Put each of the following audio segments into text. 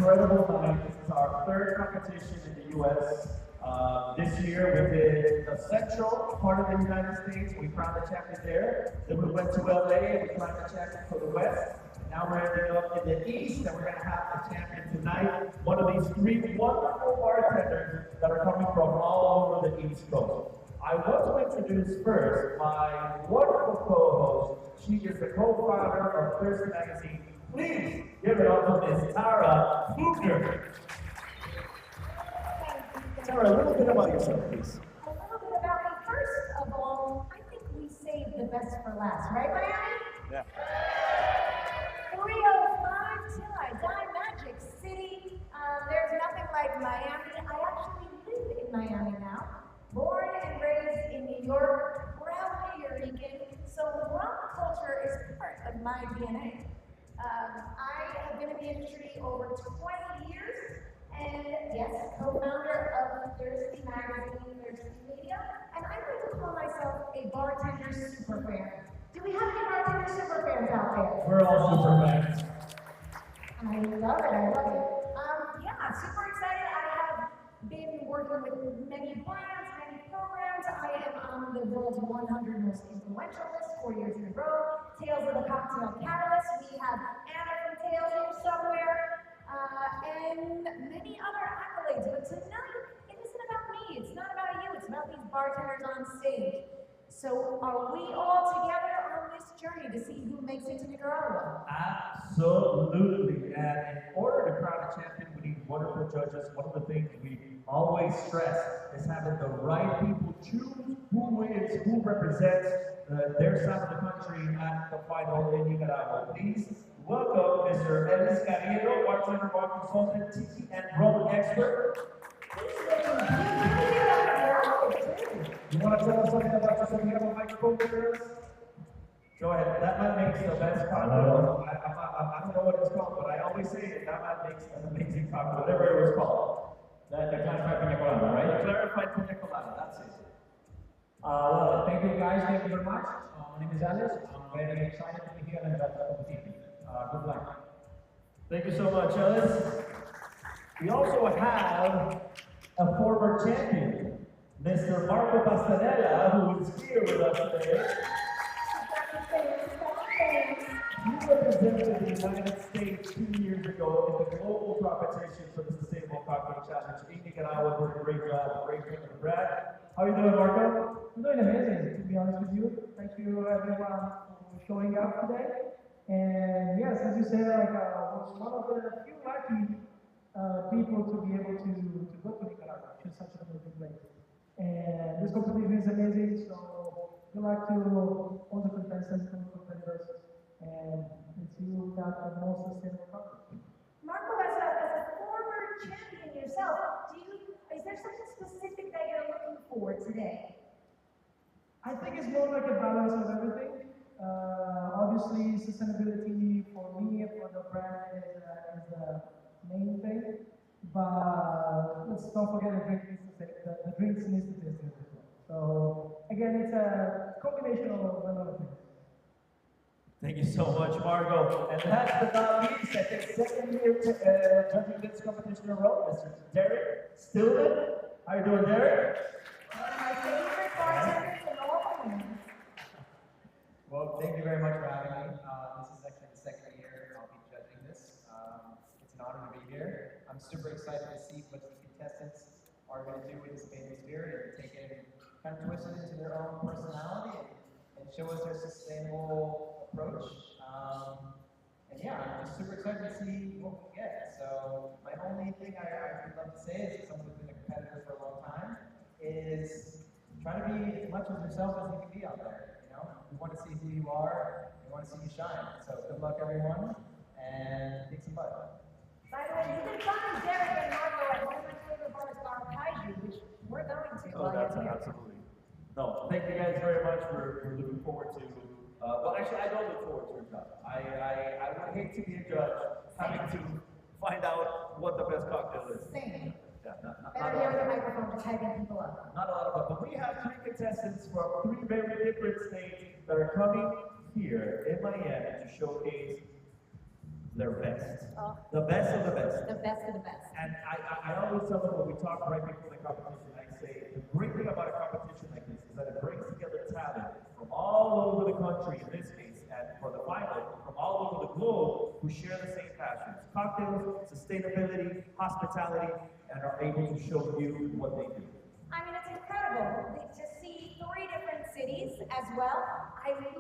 incredible night. This is our third competition in the U.S. This year we did the central part of the United States. We crowned the champion there. Then we went to LA and we crowned the champion for the West. And now we're ending up in the East and we're going to have the champion tonight. One of these three wonderful bartenders that are coming from all over the East Coast. I want to introduce first my wonderful co-host. She is the co-founder of Thirsty Magazine. Please give it up for Ms. Tara Fugner. Tara, a little bit about yourself, please. A little bit about me. First of all, I think we saved the best for last, right, Miami? Yeah. 305 till I die, Magic City. There's nothing like Miami. I actually live in Miami now. Born and raised in New York, proud Puerto Rican, so rock culture is part of my DNA. I have been in the industry over 20 years, and yes, co-founder of Thirsty Magazine, Thirsty Media, and I like to call myself a bartender super fan. Do we have any bartender super fans out there? We're all super fans. I love it, I love it. Yeah, super excited. I have been working with many brands, many programs. I am on the world's 100 most influential list 4 years in a row. Tales of the Cocktail Catalyst. We have Anna from Tales here somewhere. And many other accolades. But tonight, it isn't about me. It's not about you. It's about these bartenders on stage. So are we all together on this journey to see who makes it to Nicaragua? Absolutely. And in order to crown a champion, we need wonderful judges. One of the things we always stress is having the right people choose who wins, who represents their side of the country at the final in Nicaragua. Please welcome Mr. Ellis Carrillo, bartender, bar consultant, tiki and rum expert. You want to tell us something about yourself? You have a microphone for us? Go ahead. That man makes the best cocktail. I don't know what it's called, but I always say it. That man makes an amazing cocktail, whatever it was called. The clarified pina colada, right? The clarified pina colada, that's it. Well, thank you guys, thank you very much. My name is Alice. I'm very excited to be here and that competition. Good luck. Thank you so much, Ellis. We also have a former champion, Mr. Marco Pastanella, who is here with us today. He represented the United States 2 years ago in the global competition for the Sustainable Cocktail Challenge in Nicaragua. Did a great job, great thing to brag. How are you doing, Marco? I'm doing amazing, to be honest with you. Thank you, everyone, for showing up today. And yes, as you said, was one of the few lucky people to be able to go to Nicaragua, which is such an amazing place. And this competition is amazing, so good luck to all the contestants and competitors. And let's see who got the most sustainable cocktail. Marco, as a former champion yourself, is there something specific that you're looking for today? I think it's more like a balance of everything. Obviously, sustainability for me and for the brand is the main thing. But let's don't forget the drinks needs to taste good as well. So again, it's a combination of a lot of things. Thank you so much, Margo. And last but not least, I think second year judging this competition in a row, Mr. Derek Stillman. How you doing, Derek? One of my favorite bartenders in all the world. Well, thank you very much for having me. This is actually the second year I'll be judging this. It's an honor to be here. I'm super excited to see what the contestants are going to do with this famous beer and take it and kind of twist it into their own personality and show us their sustainable approach. And yeah, I'm just super excited to see what we get. So my only thing I would love to say is, someone who's been a competitor for a long time, is try to be as much as yourself as you can be out there. You know, we want to see who you are. We want to see you shine. So good luck, everyone, and kick some butt. By the way, you can find Derek and Marco at one of my favorite bars, Bar Kaiju, which we're going to. Oh, that's absolutely. No, thank you guys very much. We're looking forward to. Well, actually, I don't look forward to it. I would hate to be a judge having to find out what the best cocktail is. Same. Yeah, Better hear the microphone just hyping people up. not a lot of fun. But we have three contestants from three very different states that are coming here in Miami to showcase their best. Oh. The best of the best. The best of the best. And I always tell them when we talk right before the competition, I say, the great thing about a competition like this is that it brings together talent from all over the country, in this case, and for the final, from all over the globe, who share the same passions: cocktails, sustainability, hospitality, and are able to show you what they do. I mean, it's incredible to see 3 different cities as well. I mean,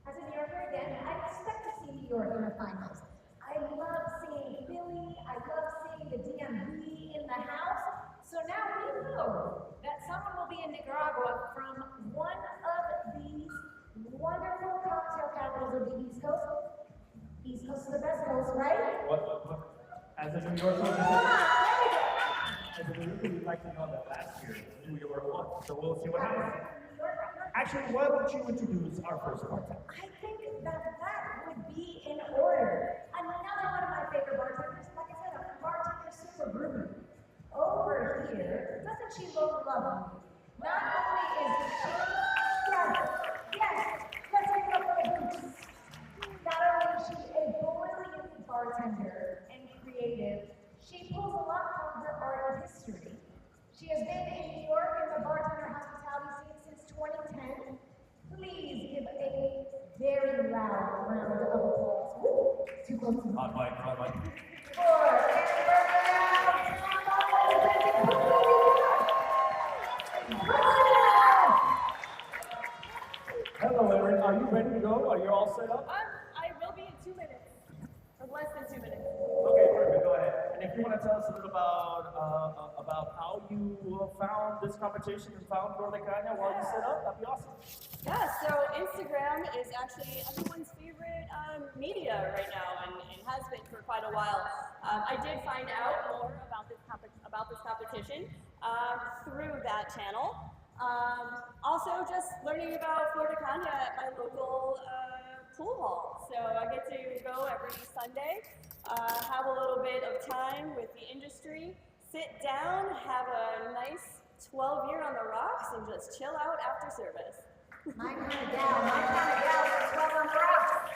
as a New Yorker again, I expect to see New York in the finals. I love seeing Philly, I love seeing the DMV in the house. So now we know that someone will be in Nicaragua from one of these wonderful cocktail capitals of the East Coast. East Coast is the best coast, right? As a New Yorker, Come on, there we go. as a New Yorker, we'd like to know that last year, New York won. So we'll see what happens. Actually, why don't you introduce our first bartender? I think that would be in order. Another one of my favorite bartenders, like I said, a bartender super groovy. Over here, doesn't she look lovely? Not only is she, yes, let's give it up for the boots. Not only is she a brilliant bartender and creative, she pulls a lot from her art history. She has been in New York in the bartender hospitality scene since 2010. Please give a very loud round of applause. Woo, too close to the On mic. for Annie Berger. Hello, Erin. Are you ready to go? Are you all set up? I will be in 2 minutes, or less than 2 minutes. Okay, perfect. Go ahead. And if you want to tell us a little about how you found this competition and found Flor de Caña while you set up, that'd be awesome. Yeah, so Instagram is actually everyone's favorite media right now, and has been for quite a while. I did find out more about this competition through that channel. Also, just learning about Flor de Caña at my local pool hall. So I get to go every Sunday, have a little bit of time with the industry, sit down, have a nice 12-year on the rocks, and just chill out after service. My kind of gal that's 12 on the rocks.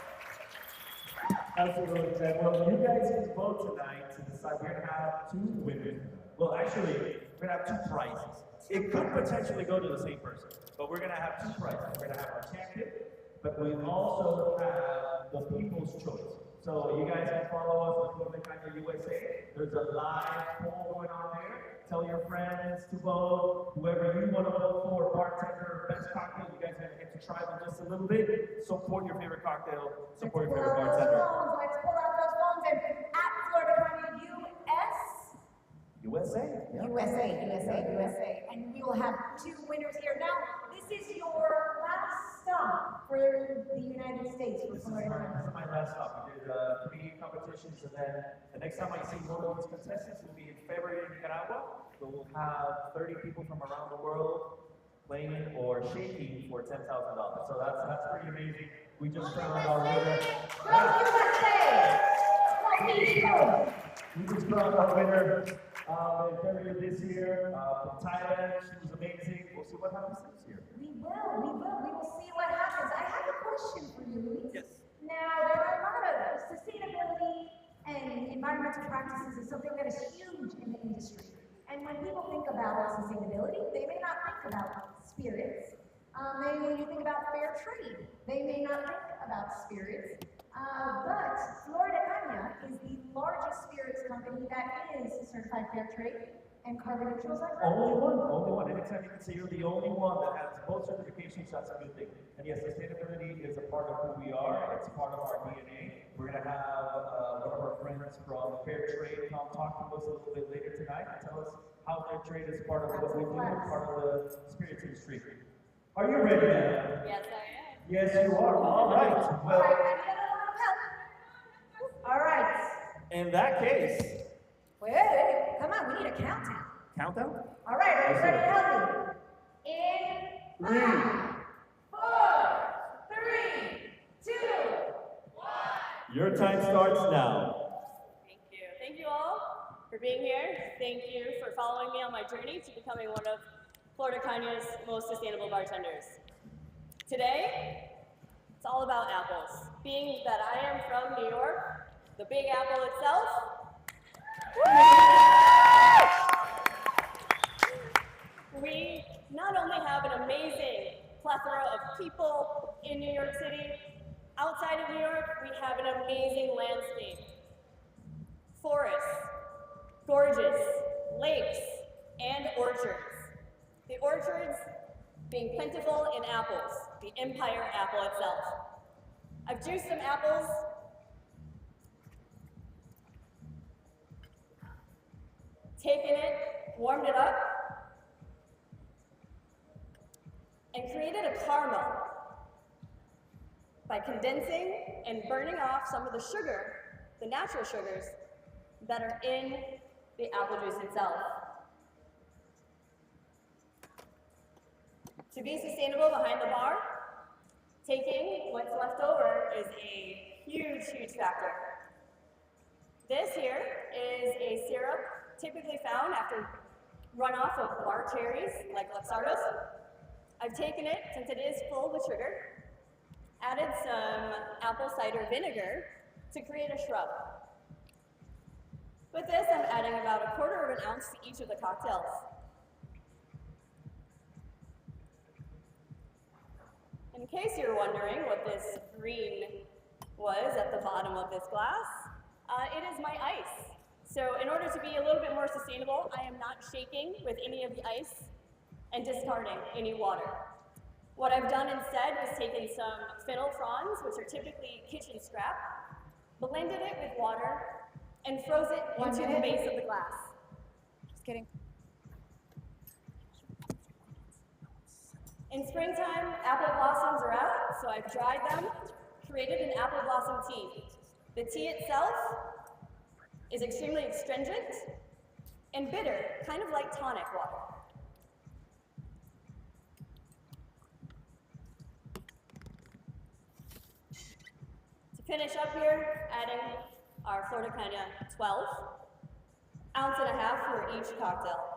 Absolutely, Ted. Well, you guys can vote tonight to decide. We're going to have 2 winners. Well, actually, we're going to have 2 prizes. It could potentially go to the same person, but we're going to have 2 prizes. We're going to have our champion, but we also have the people's choice. So you guys can follow us on Flor de Caña USA. There's a live poll going on there. Tell your friends to vote. Whoever you want to vote for, bartender, best cocktail, you guys are going to get to try them just a little bit. Support your favorite cocktail. Support your favorite bartender. Let's pull out those phones and at Flor de Caña USA. Yeah. USA. And we will have 2 winners here. Now, this is your last stop for the United States for This Flor de Caña. is my last stop. We did 3 competitions, and then the next time I see one of these contestants will be in February in Nicaragua. So we'll have 30 people from around the world playing or shaking for $10,000. So that's pretty amazing. We just found our winner. Go USA! Go We just found our winner in February this year from Thailand. She was amazing. We'll see what happens this year. We will see what happens. I have a question for you, Luis. Yes. Now, there are a lot of sustainability and environmental practices is something that is huge in the industry. And when people think about sustainability, they may not think about spirits. Maybe when you think about fair trade, they may not think about spirits. But Flor de Caña is the largest spirits company that is certified fair trade and carbon neutral. Is that correct? Only one. Anytime you can say you're the only one that has both certifications, that's a good thing. And yes, sustainability is a part of who we are. It's part of our DNA. We're going to have one of our friends from Fair Trade come talk to us a little bit later tonight and tell us how Fair Trade is part of what we do, part of the spirits industry. Are you ready, man? Yes, I am. Yes, you are. All right. All Well, right, I need a little help. All right. in that case, Wait, come on, we need a countdown. countdown. All right, are you ready to help me? In 3. 5, 4, 3, 2, 1. Your time starts now. Thank you all for being here. Thank you for following me on my journey to becoming one of Flor de Caña's most sustainable bartenders. Today, It's all about apples. Being that I am from New York, the Big Apple itself, we not only have an amazing plethora of people in New York City, outside of New York, we have an amazing landscape. Forests, gorges, lakes, and orchards. The orchards being plentiful in apples, the Empire apple itself. I've juiced some apples. Taken it, warmed it up, and created a caramel by condensing and burning off some of the sugar, the natural sugars, that are in the apple juice itself. To be sustainable behind the bar, taking what's left over is a huge, huge factor. This here is a syrup typically found after runoff of bar cherries, like Luxardos. I've taken it, since it is full with sugar, added some apple cider vinegar to create a shrub. With this, I'm adding about 1/4 of an ounce to each of the cocktails. In case you're wondering what this green was at the bottom of this glass, it is my ice. So in order to be a little bit more sustainable, I am not shaking with any of the ice and discarding any water. What I've done instead was taken some fennel fronds, which are typically kitchen scrap, blended it with water, and froze it into the base of the glass. Just kidding. In springtime, apple blossoms are out, so I've dried them, created an apple blossom tea. The tea itself is extremely astringent and bitter, kind of like tonic water. To finish up here, adding our Flor de Caña 12, 1.5 ounces for each cocktail.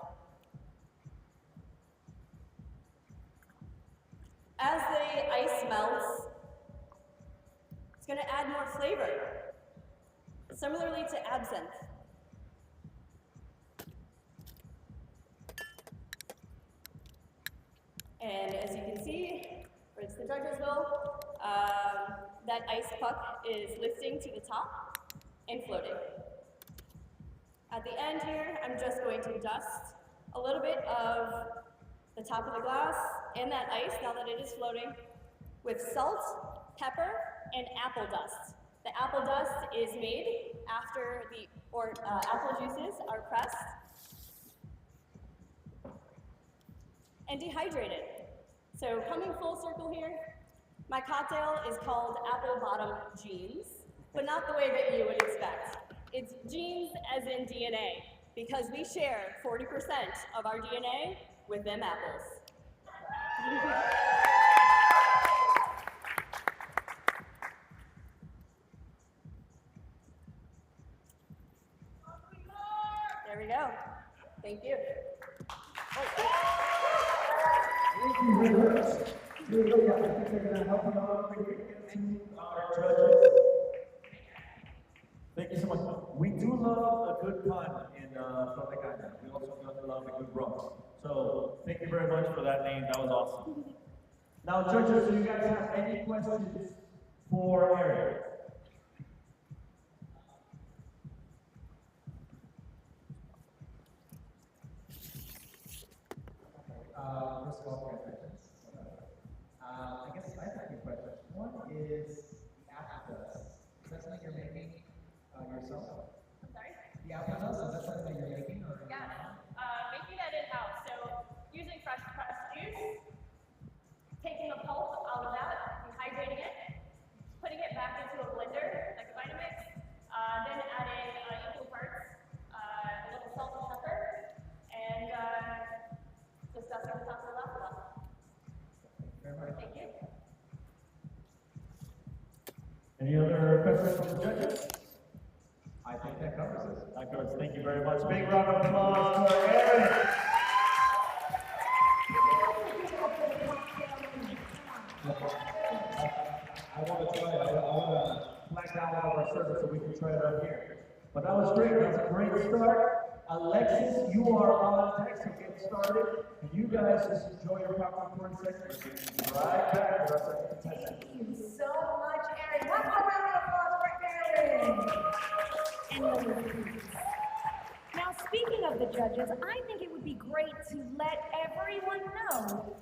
As the ice melts, it's going to add more flavor, similarly to absinthe. And as you can see, or it's the judges will, that ice puck is lifting to the top and floating. At the end here, I'm just going to dust a little bit of the top of the glass and that ice, now that it is floating, with salt, pepper, and apple dust. The apple dust is made after the apple juices are pressed and dehydrated. So coming full circle here, my cocktail is called Apple Bottom Jeans, but not the way that you would expect. It's genes as in DNA, because we share 40% of our DNA with them apples. There we go. Thank you. Thank you very much. Really, I think they're going to help you out to our judges. Thank you so much. We do love a good pun in Flor de Caña. We also love a good rum. So thank you very much for that name. That was awesome. Now, judges, do you guys have any questions for Eric? First of all, congratulations. I guess I have a few questions. One is the apple dust. Is that something you're making yourself? I'm sorry? The apple dust, is that something that you're making? Or Yeah, making that in-house. So using fresh pressed juice, taking the pulp out of that, dehydrating it, putting it back into a blender, like a Vitamix, then adding equal parts, a little salt and pepper, and just dusting the top of the last one. very much. Thank you. Any other questions from the judges? I think that covers it. That covers it. Thank you very much. Big round of applause for Eric. I service so we can try it out here. But that was great. That was a great start. Alexis, you are on next to get started. And you guys just enjoy your popcorn for 40 seconds. We'll be right back with our second contestant. Thank you so much, Aaron. One more round of applause for Aaron. And now, speaking of the judges, I think it would be great to let everyone know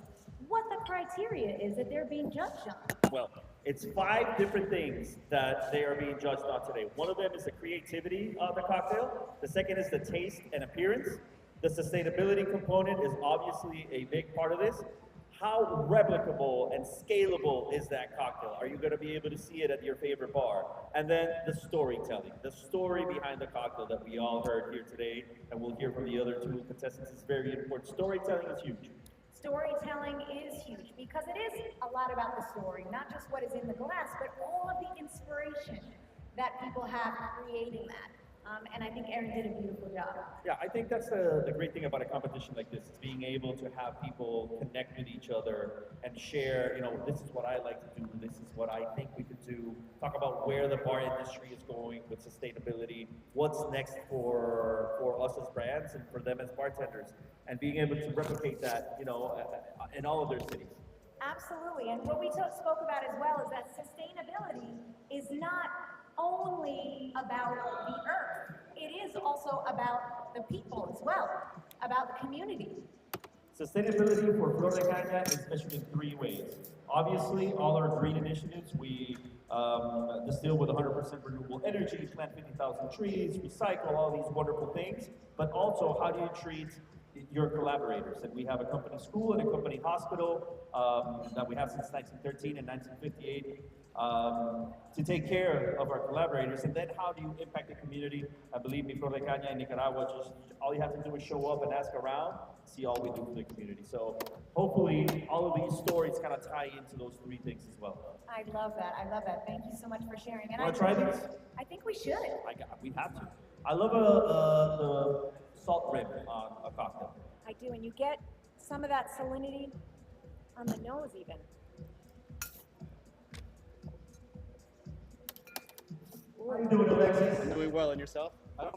what the criteria is that they're being judged on. Well, it's 5 different things that they are being judged on today. One of them is the creativity of the cocktail. The second is the taste and appearance. The sustainability component is obviously a big part of this. How replicable and scalable is that cocktail? Are you going to be able to see it at your favorite bar? And then the storytelling, the story behind the cocktail that we all heard here today, and we'll hear from the other 2 contestants is very important. Storytelling is huge. Storytelling is huge because it is a lot about the story, not just what is in the glass, but all of the inspiration that people have creating that. And I think Aaron did a beautiful job. Yeah, I think that's the great thing about a competition like this, is being able to have people connect with each other and share, this is what I like to do, this is what I think we could do, talk about where the bar industry is going with sustainability, what's next for us as brands and for them as bartenders, and being able to replicate that, in all of their cities. Absolutely, and what we spoke about as well is that sustainability is not only about the earth, it is also about the people as well, about the community. Sustainability for Flor de Caña is measured in 3 ways. Obviously, all our green initiatives, we distill with 100% renewable energy, plant 50,000 trees, recycle, all these wonderful things. But also, how do you treat your collaborators? And we have a company school and a company hospital that we have since 1913 and 1958 to take care of our collaborators. And then how do you impact the community? I believe me, Flor de Caña in Nicaragua, just all you have to do is show up and ask around, see all we do for the community. So hopefully all of these stories kind of tie into those 3 things as well. I love that. I love that. Thank you so much for sharing. And Want to try these? I think we should. We have to. I love the salt rim on a cocktail. I do, and you get some of that salinity on the nose even. How you doing, Alexis? I'm doing well, and yourself? I don't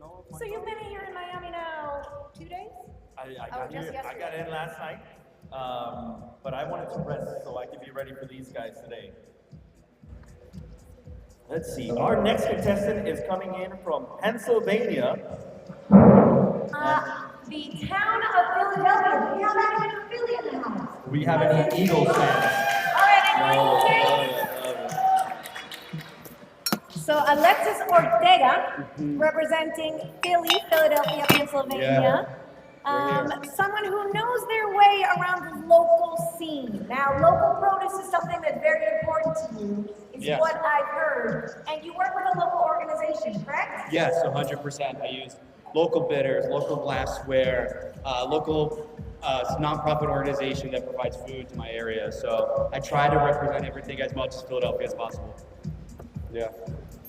know. So you've been here in Miami now 2 days? I Oh, got just here, I yesterday. got in last night, but I wanted to rest so I could be ready for these guys today. Let's see, our next contestant is coming in from Pennsylvania. The town of Philadelphia. We have any Philly in the house. We have any Eagles fans? All right, so Alexis Ortega, representing Philly, Philadelphia, Pennsylvania. Someone who knows their way around the local scene. Now, local produce is something that's very important to you, is Yes. what I've heard. And you work with a local organization, correct? Yes, 100%. I use local bitters, local glassware, local nonprofit organization that provides food to my area. So I try to represent everything as much as Philadelphia as possible. Yeah.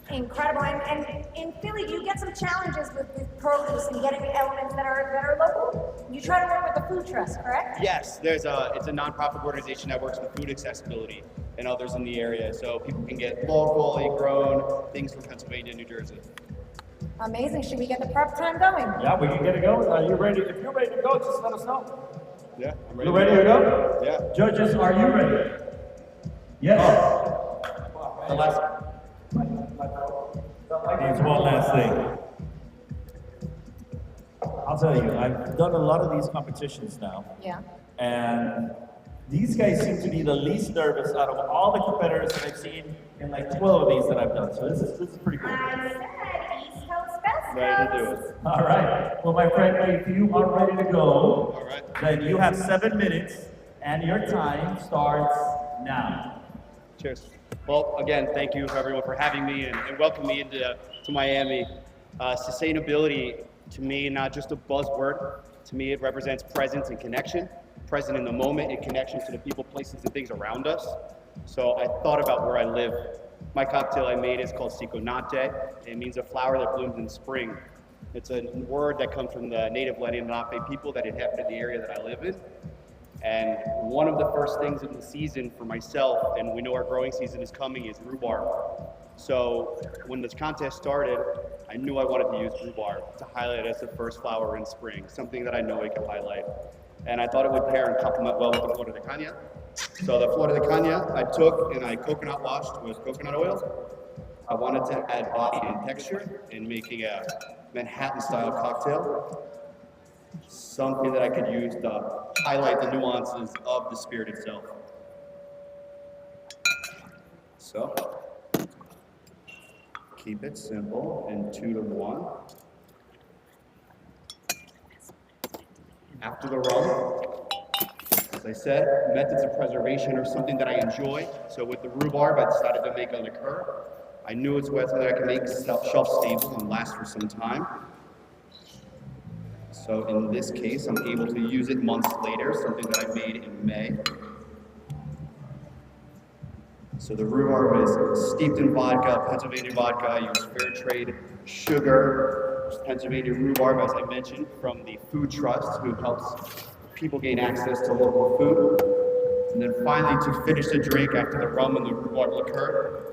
Incredible. And in Philly, do you get some challenges with produce and getting elements that are local? You try to work with the food trust, correct? Yes, it's a nonprofit organization that works with food accessibility and others in the area, so people can get locally grown things from Pennsylvania and New Jersey. Amazing. Should we get the prep time going? Yeah, we can get it going. Are you ready? If you're ready to go, just let us know. Yeah, I'm ready. You ready to go? Yeah. Judges, are you ready? Yes. The last. There's one last thing. I'll tell you, I've done a lot of these competitions now, Yeah. and these guys seem to be the least nervous out of all the competitors that I've seen in like 12 of these that I've done. So this is pretty cool. I said East Coast Best Ready to do Coast. it. All right. Well, my friend, if you are ready to go, All right. then you have 7 minutes, and your time starts now. Cheers. Well, again, thank you everyone for having me and welcoming me to Miami. Sustainability, to me, not just a buzzword. To me, it represents presence and connection. Present in the moment and connection to the people, places, and things around us. So I thought about where I live. My cocktail I made is called Ciconate. It means a flower that blooms in spring. It's a word that comes from the native Lenape people that inhabited the area that I live in. And one of the first things in the season for myself, and we know our growing season is coming, is rhubarb. So when this contest started, I knew I wanted to use rhubarb to highlight as the first flower in spring, something that I know I can highlight. And I thought it would pair and complement well with the Flor de Caña. So the Flor de Caña I took and I coconut washed with coconut oil. I wanted to add body and texture in making a Manhattan-style cocktail. Something that I could use to highlight the nuances of the spirit itself. So, keep it simple and 2 to 1. After the rum, as I said, methods of preservation are something that I enjoy. So with the rhubarb, I decided to make a liqueur. I knew it's something that I could make shelf stable and last for some time. So in this case, I'm able to use it months later, something that I made in May. So the rhubarb is steeped in vodka, Pennsylvania vodka. I use fair trade sugar, Pennsylvania rhubarb, as I mentioned, from the Food Trust, who helps people gain access to local food. And then finally, to finish the drink after the rum and the rhubarb liqueur,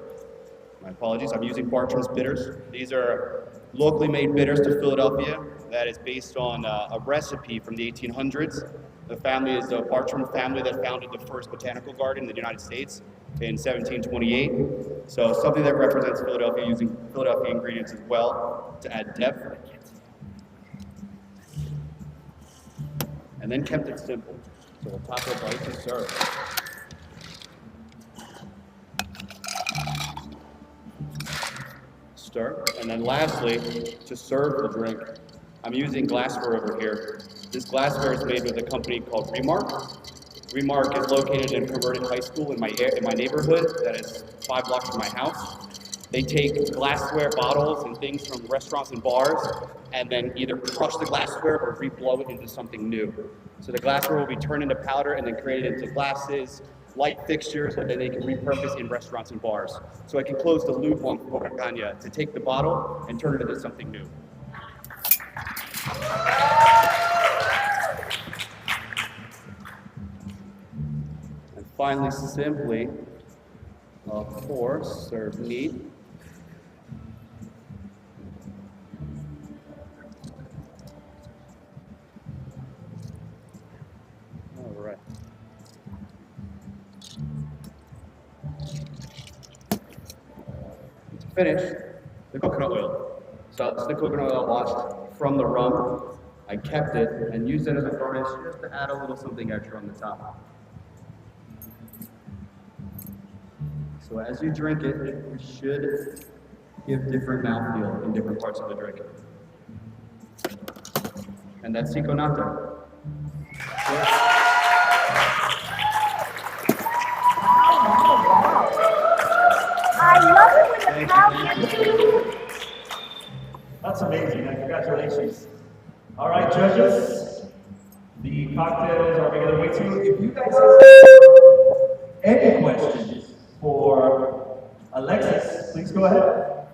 my apologies, I'm using Bartram's bitters. These are locally made bitters to Philadelphia that is based on a recipe from the 1800s. The family is the Bartram family that founded the first botanical garden in the United States in 1728. So something that represents Philadelphia, using Philadelphia ingredients as well to add depth. And then kept it simple. So we'll top it right to serve. Stir, and then lastly, to serve the drink, I'm using glassware over here. This glassware is made with a company called Remark. Remark is located in Converted High School in my neighborhood that is 5 blocks from my house. They take glassware bottles and things from restaurants and bars and then either crush the glassware or reblow it into something new. So the glassware will be turned into powder and then created into glasses, light fixtures that they can repurpose in restaurants and bars. So I can close the loop on Flor de Caña to take the bottle and turn it into something new. And finally, simply, of course, serve neat. All right. To finish, the coconut oil. So it's the coconut oil washed from the rum. I kept it and used it as a garnish just to add a little something extra on the top. So as you drink it, it should give different mouthfeel in different parts of the drink. And that's Cinco Nato. I love it when the crowd gets you. That's amazing, and congratulations. All right, judges, the cocktails are making their way to you. If you guys have any questions for Alexis, please go ahead.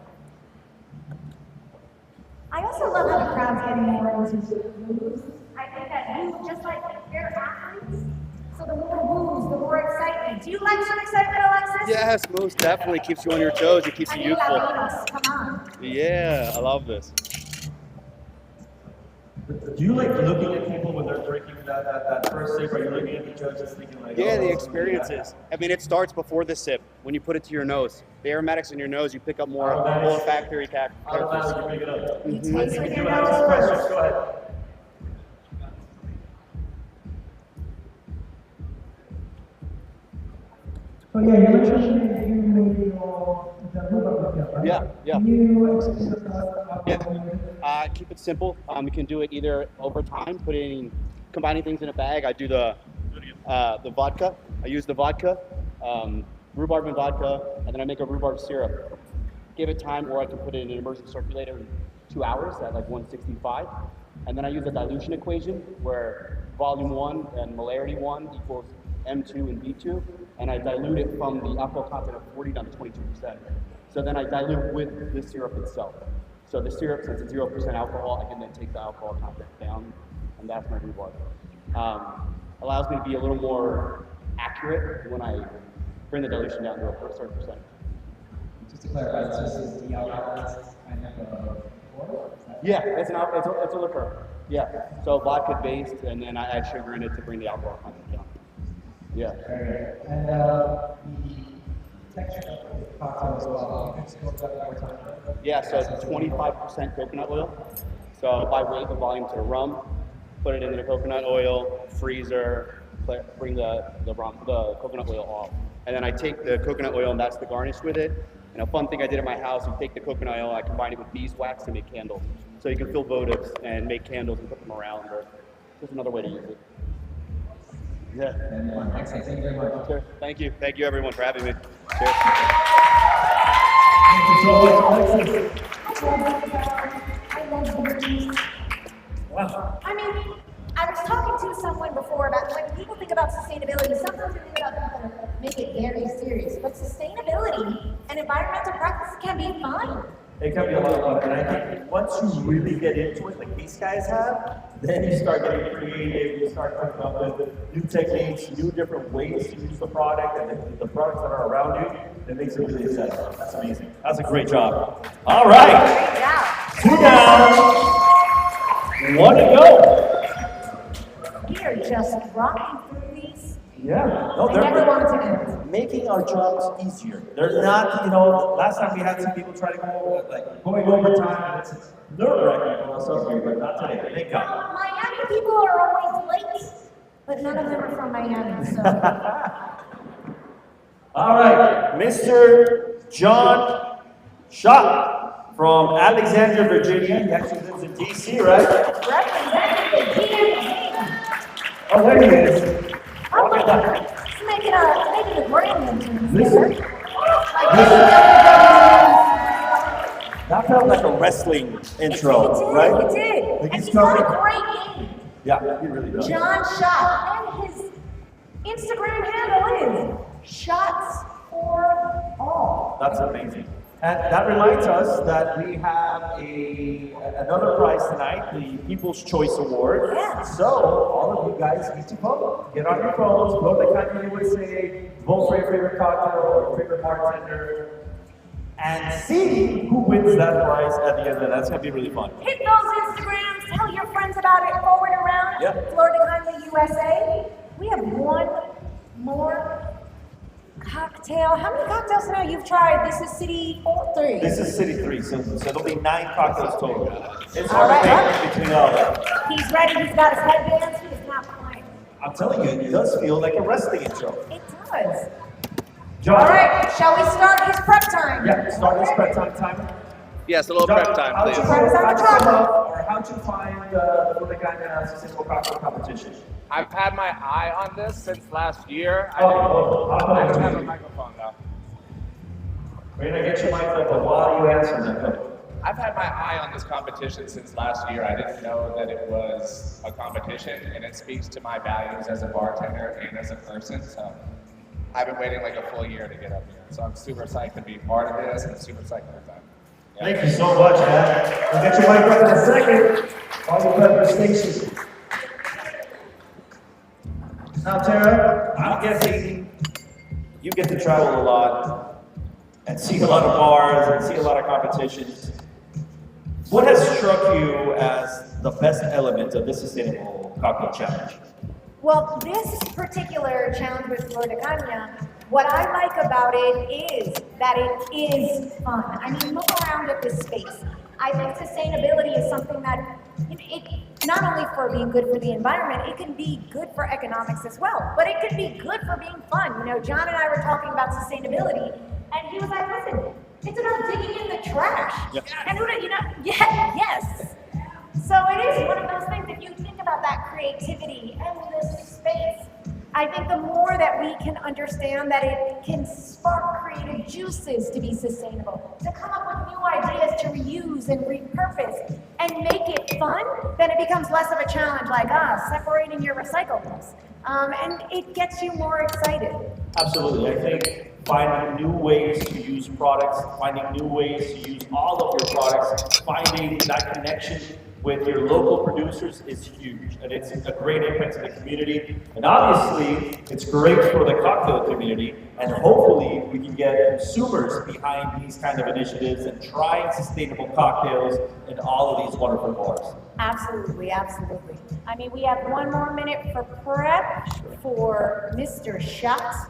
I also love how the crowd's getting more into booze. I think that you, just like they're athletes, so the more booze, the more excitement. Do you like some excitement, Alexis? Yes, most definitely keeps you on your toes. It keeps you youthful. Latinos, come on. Yeah, I love this. Do you like looking at people when they're drinking that first sip? Are you looking at the judges thinking like, Yeah, oh, the this is experiences. I mean, it starts before the sip. When you put it to your nose, the aromatics in your nose, you pick up more olfactory characters. Automatically pick it up. You I taste think with we your do have some questions. nose. Go ahead. So yeah, you mentioned that you made your the rhubarb liqueur, right? Yeah. Can you explain about Yeah. Keep it simple. You can do it either over time, combining things in a bag. I do the vodka. I use the vodka, rhubarb and vodka, and then I make a rhubarb syrup. Give it time, or I can put it in an immersion circulator in 2 hours at like 165. And then I use a dilution equation where volume 1 and molarity 1 equals M2 and B2, and I dilute it from the alcohol content of 40 down to 22%. So then I dilute with the syrup itself. So the syrup, since it's 0% alcohol, I can then take the alcohol content down, and that's my rhubarb. Allows me to be a little more accurate when I bring the dilution down to a certain percentage. Just to clarify, it's just a dealcoholized kind of oil? Is that- Yeah, it's a liquor. Yeah, so vodka based, and then I add sugar in it to bring the alcohol content down. Yeah. Very good. And the texture of the cocktail as well. Can you just go over that one more time? Yeah, so it's 25% coconut oil. So by weight and volume to the rum, put it into the coconut oil, freezer, bring the coconut oil off. And then I take the coconut oil and that's the garnish with it. And a fun thing I did at my house, you take the coconut oil, I combine it with beeswax to make candles. So you can fill votives and make candles and put them around, or just another way to use it. Yeah. And excellent. Thank you very much. Sure. Thank you. Thank you everyone for having me. Cheers. Thank you so much, Alexis. I love bees. Wow. I mean, I was talking to someone before about when people think about sustainability, sometimes they think about people that make it very serious. But sustainability and environmental practices can be fun. It can be a lot of fun, and I think once you really get into it, like these guys have, then you start getting creative, you start coming up with new techniques, new different ways to use the product, and the products that are around you, it makes it really exciting. That's amazing. That's a great job. All right, Great job. 2 down, 1 to go. We are just rocking through these. Yeah, no, I never want to end. making our jobs easier. They're not, you know, last time we had some people try to go, like, going overtime, and it's nerve-wracking for us up here, but not today, thank God. Miami people are always late, but none of them are from Miami, so. All right, Mr. John Schott from Alexandria, Virginia. He actually lives in DC, right? Representing the DMV. Oh, there he is. Oh, look, he's making a grand entrance Listen. there. That felt like a wrestling intro, right? It did. Like And he's he's got a coming. great name. Yeah, he really does. John Schott. And his Instagram handle is Shots for All. That's amazing. And that reminds us that we have another prize tonight, the People's Choice Award. Yeah. So all of you guys need to vote. Get on your phones, vote the country you would say, vote for your favorite cocktail or your favorite bartender, and see who wins that prize at the end of it. That's gonna be really fun. Hit those Instagrams, tell your friends about it, forward around. Yeah. Florida Kindly USA. We have one more cocktail. How many cocktails now you've tried? This is City 3. This is City 3, so there'll be 9 cocktails total. It's All hard to right. pick between all of them. He's ready, he's got his headbands, he is not playing. I'm telling you, it does feel like a wrestling intro. It does. John. All right, shall we start his prep time? Yeah, start this prep time. Yes, a little prep time, How'd please. you Prep time to how'd you travel. come up, or how'd you find the Florida Sustainable Cocktail Competition? I've had my eye on this since last year. I don't have a microphone though. We're gonna get your mic up, but while you answer that, I've had my eye on this competition since last year. I didn't know that it was a competition, and it speaks to my values as a bartender and as a person. So I've been waiting like a full year to get up here. So I'm super psyched to be part of this, and super psyched for that. Thank you so much, man. We'll get your mic up in a second. While you prep your station. Now, Tara, I'm guessing you get to travel a lot and see a lot of bars and see a lot of competitions. What has struck you as the best element of this Sustainable Cocktail Challenge? Well, this particular challenge with Florida Caña, what I like about it is that it is fun. I mean, look around at this space. I think sustainability is something that, it not only for being good for the environment, it can be good for economics as well, but it can be good for being fun. You know, John and I were talking about sustainability, and he was like, listen, it's about digging in the trash. Yep. And yes. So it is one of those things, if you think about that creativity and this space, I think the more that we can understand that it can spark creative juices to be sustainable, to come up with new ideas to reuse and repurpose and make it fun, then it becomes less of a challenge like, separating your recyclables. And it gets you more excited. Absolutely. I think finding new ways to use products, finding new ways to use all of your products, finding that connection with your local producers is huge, and it's a great impact to the community. And obviously, it's great for the cocktail community, and hopefully we can get consumers behind these kind of initiatives and trying sustainable cocktails in all of these wonderful bars. Absolutely, absolutely. I mean, we have one more minute for prep for Mr. Shots.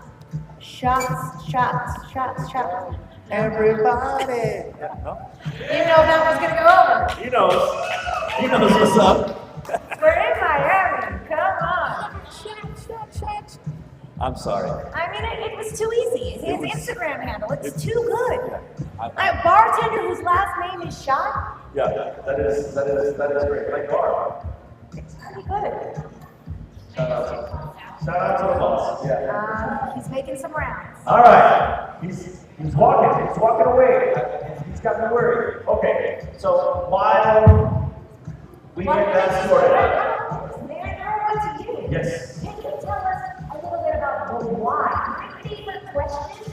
Everybody! Yeah, no? You know that was gonna go over. He knows what's up. We're in Miami, come on. I'm sorry. I mean, it was too easy. His Instagram handle, it's too good. I- A bartender whose last name is Shot, Yeah, that is great. Like bar. it's pretty good. Shout out to the boss. Yeah. He's making some rounds. All right, he's walking away. He's got me worried. Okay, so while we get that sorted out. May I throw one to you? Yes. Can you tell us a little bit about the why? My favorite question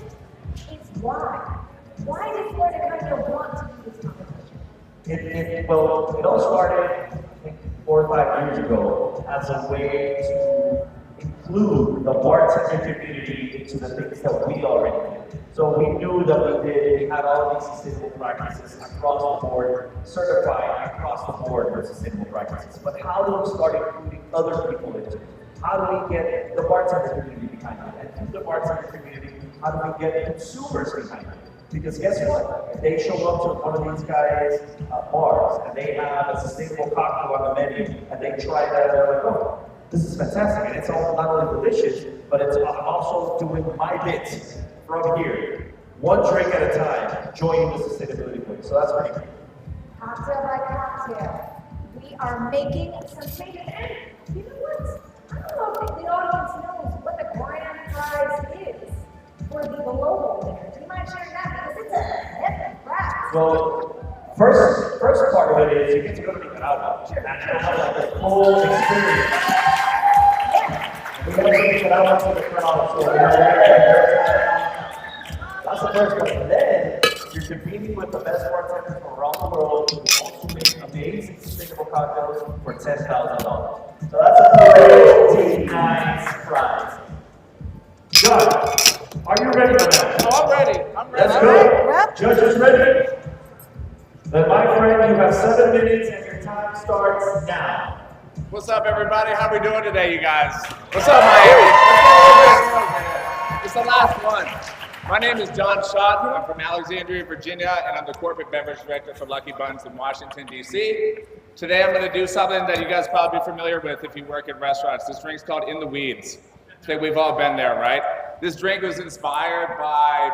is why. Why does Florida Carnival want to do this competition? Well, it all started, I think, 4 or 5 years ago as a way to include the bartender community into the things that we already do. So we knew that we had all of these sustainable practices across the board, certified across the board for sustainable practices. But how do we start including other people into it? How do we get the bartender community behind it? And through the bartender community, how do we get consumers behind it? Because guess what? If they show up to one of these guys' bars and they have a sustainable cocktail on the menu and they try that and they're like, oh, this is fantastic. And it's all not only delicious, but it's also doing my bit from here. One drink at a time, joining the sustainability movement. So that's pretty cool. Cocktail by cocktail. We are making some changes. And you know what? I don't know if the audience knows what the grand prize is for the global winner. Do you mind sharing that? Because it's a epic prize. Well, first part of it is you get to go to Nicaragua and have like the full experience. We got to take Nicaragua to the crowd, so we have that's the first one. And then you're competing with the best bartenders from around the world who also make amazing sustainable cocktails for $10,000. So that's a pretty nice prize. Judge, are you ready for that? Oh, I'm ready. I'm ready. Let's go. Judges ready? Then my friend, you have 7 minutes and your time starts now. What's up, everybody? How we doing today, you guys? What's up, Miami? It's the last one. My name is John Schott. I'm from Alexandria, Virginia, and I'm the corporate beverage director for Lucky Buns in Washington, D.C. Today, I'm going to do something that you guys probably be familiar with if you work in restaurants. This drink's called In the Weeds. I think we've all been there, right? This drink was inspired by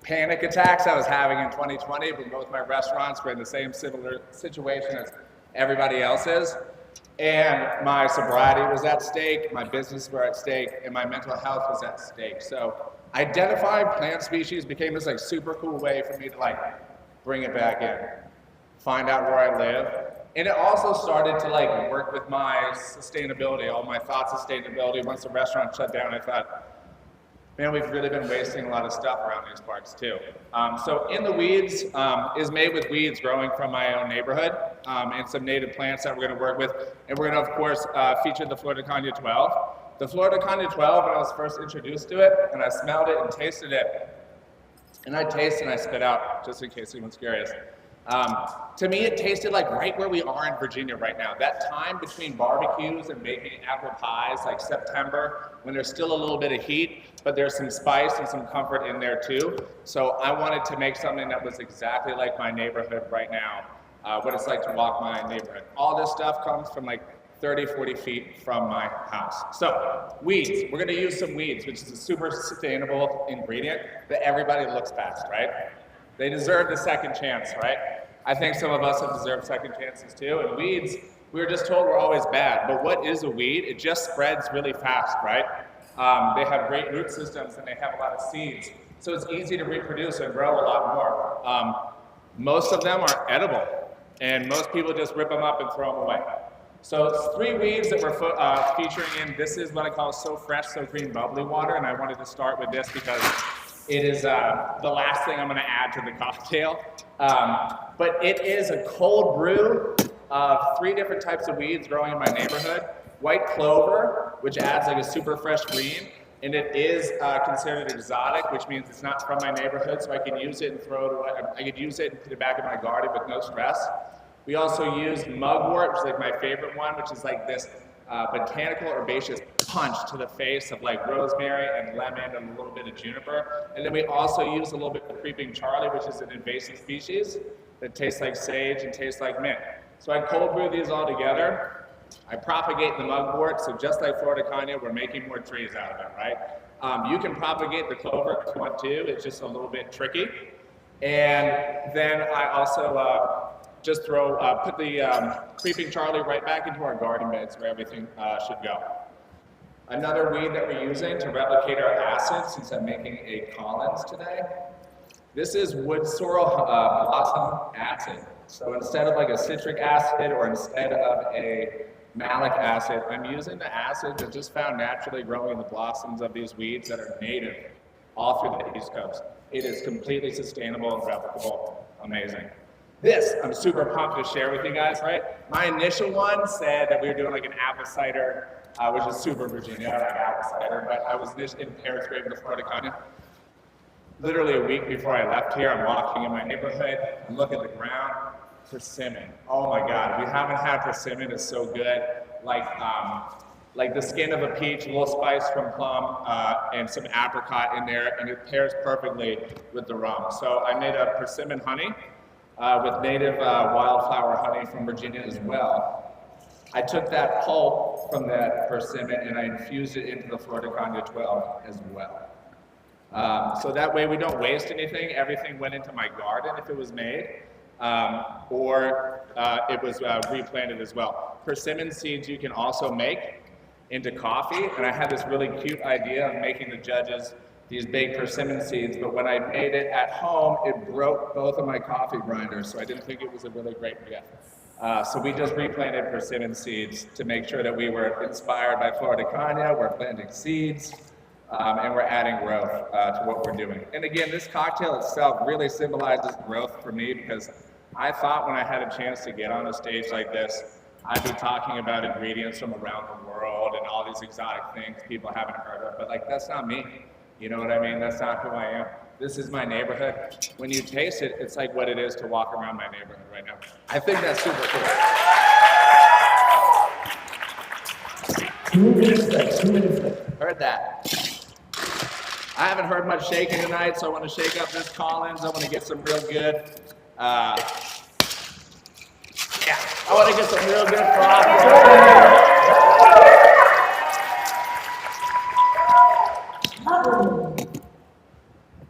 panic attacks I was having in 2020, but both my restaurants were in the same similar situation as everybody else is. And my sobriety was at stake, my business were at stake, and my mental health was at stake. So identifying plant species became this like super cool way for me to like bring it back in, find out where I live. And it also started to like work with my sustainability, all my thoughts of sustainability. Once the restaurant shut down, I thought, man, we've really been wasting a lot of stuff around these parts too. So In the Weeds is made with weeds growing from my own neighborhood and some native plants that we're gonna work with. And we're gonna, of course, feature the Flor de Caña 12. The Flor de Caña 12, when I was first introduced to it, and I smelled it and tasted it, and I taste and I spit out, just in case anyone's curious. To me, it tasted like right where we are in Virginia right now. That time between barbecues and making apple pies, like September, when there's still a little bit of heat, but there's some spice and some comfort in there too. So I wanted to make something that was exactly like my neighborhood right now, what it's like to walk my neighborhood. All this stuff comes from like 30, 40 feet from my house. So, weeds. We're gonna use some weeds, which is a super sustainable ingredient that everybody looks past, right? They deserve the second chance, right? I think some of us have deserved second chances too. And weeds, we were just told we're always bad. But what is a weed? It just spreads really fast, right? They have great root systems and they have a lot of seeds. So it's easy to reproduce and grow a lot more. Most of them are edible. And most people just rip them up and throw them away. So it's 3 weeds that we're featuring in. This is what I call So Fresh, So Green Bubbly Water. And I wanted to start with this because it is the last thing I'm gonna add to the cocktail. But it is a cold brew of 3 different types of weeds growing in my neighborhood. White clover, which adds like a super fresh green, and it is considered exotic, which means it's not from my neighborhood, so I can use it and throw it away. I could use it and put it back in my garden with no stress. We also use mugwort, which is like my favorite one, which is like this botanical herbaceous punch to the face of like rosemary and lemon and a little bit of juniper. And then we also use a little bit of creeping Charlie, which is an invasive species that tastes like sage and tastes like mint. So I cold brew these all together. I propagate the mugwort, so just like Florida Caña, we're making more trees out of it, right? You can propagate the clover if you want to, it's just a little bit tricky. And then I also just put the creeping Charlie right back into our garden beds where everything should go. Another weed that we're using to replicate our acid, since I'm making a Collins today, this is wood sorrel blossom acid. So instead of like a citric acid or instead of a malic acid, I'm using the acid that's just found naturally growing in the blossoms of these weeds that are native all through the East Coast. It is completely sustainable and replicable. Amazing. This, I'm super pumped to share with you guys, right? My initial one said that we were doing like an apple cider, which is super Virginia, like apple cider, but I was in Paris, Graven, Florida Caña. Literally a week before I left here, I'm walking in my neighborhood, and look at the ground, persimmon. Oh my God, if you haven't had persimmon, it's so good. Like the skin of a peach, a little spice from plum, and some apricot in there, and it pairs perfectly with the rum. So I made a persimmon honey with native wildflower honey from Virginia as well. I took that pulp from that persimmon and I infused it into the Florida Caña 12 as well. So that way we don't waste anything. Everything went into my garden if it was made, or it was replanted as well. Persimmon seeds you can also make into coffee, and I had this really cute idea of making the judges these baked persimmon seeds, but when I made it at home, it broke both of my coffee grinders, so I didn't think it was a really great idea. So we just replanted persimmon seeds to make sure that we were inspired by Florida Caña. We're planting seeds, and we're adding growth to what we're doing. And again, this cocktail itself really symbolizes growth for me, because I thought when I had a chance to get on a stage like this, I'd be talking about ingredients from around the world and all these exotic things people haven't heard of, but like that's not me. You know what I mean? That's not who I am. This is my neighborhood. When you taste it, it's like what it is to walk around my neighborhood right now. I think that's super cool. 2 minutes left, 2 minutes left. Heard that. I haven't heard much shaking tonight, so I want to shake up this Collins. I want to get some real good, I want to get some real good froth.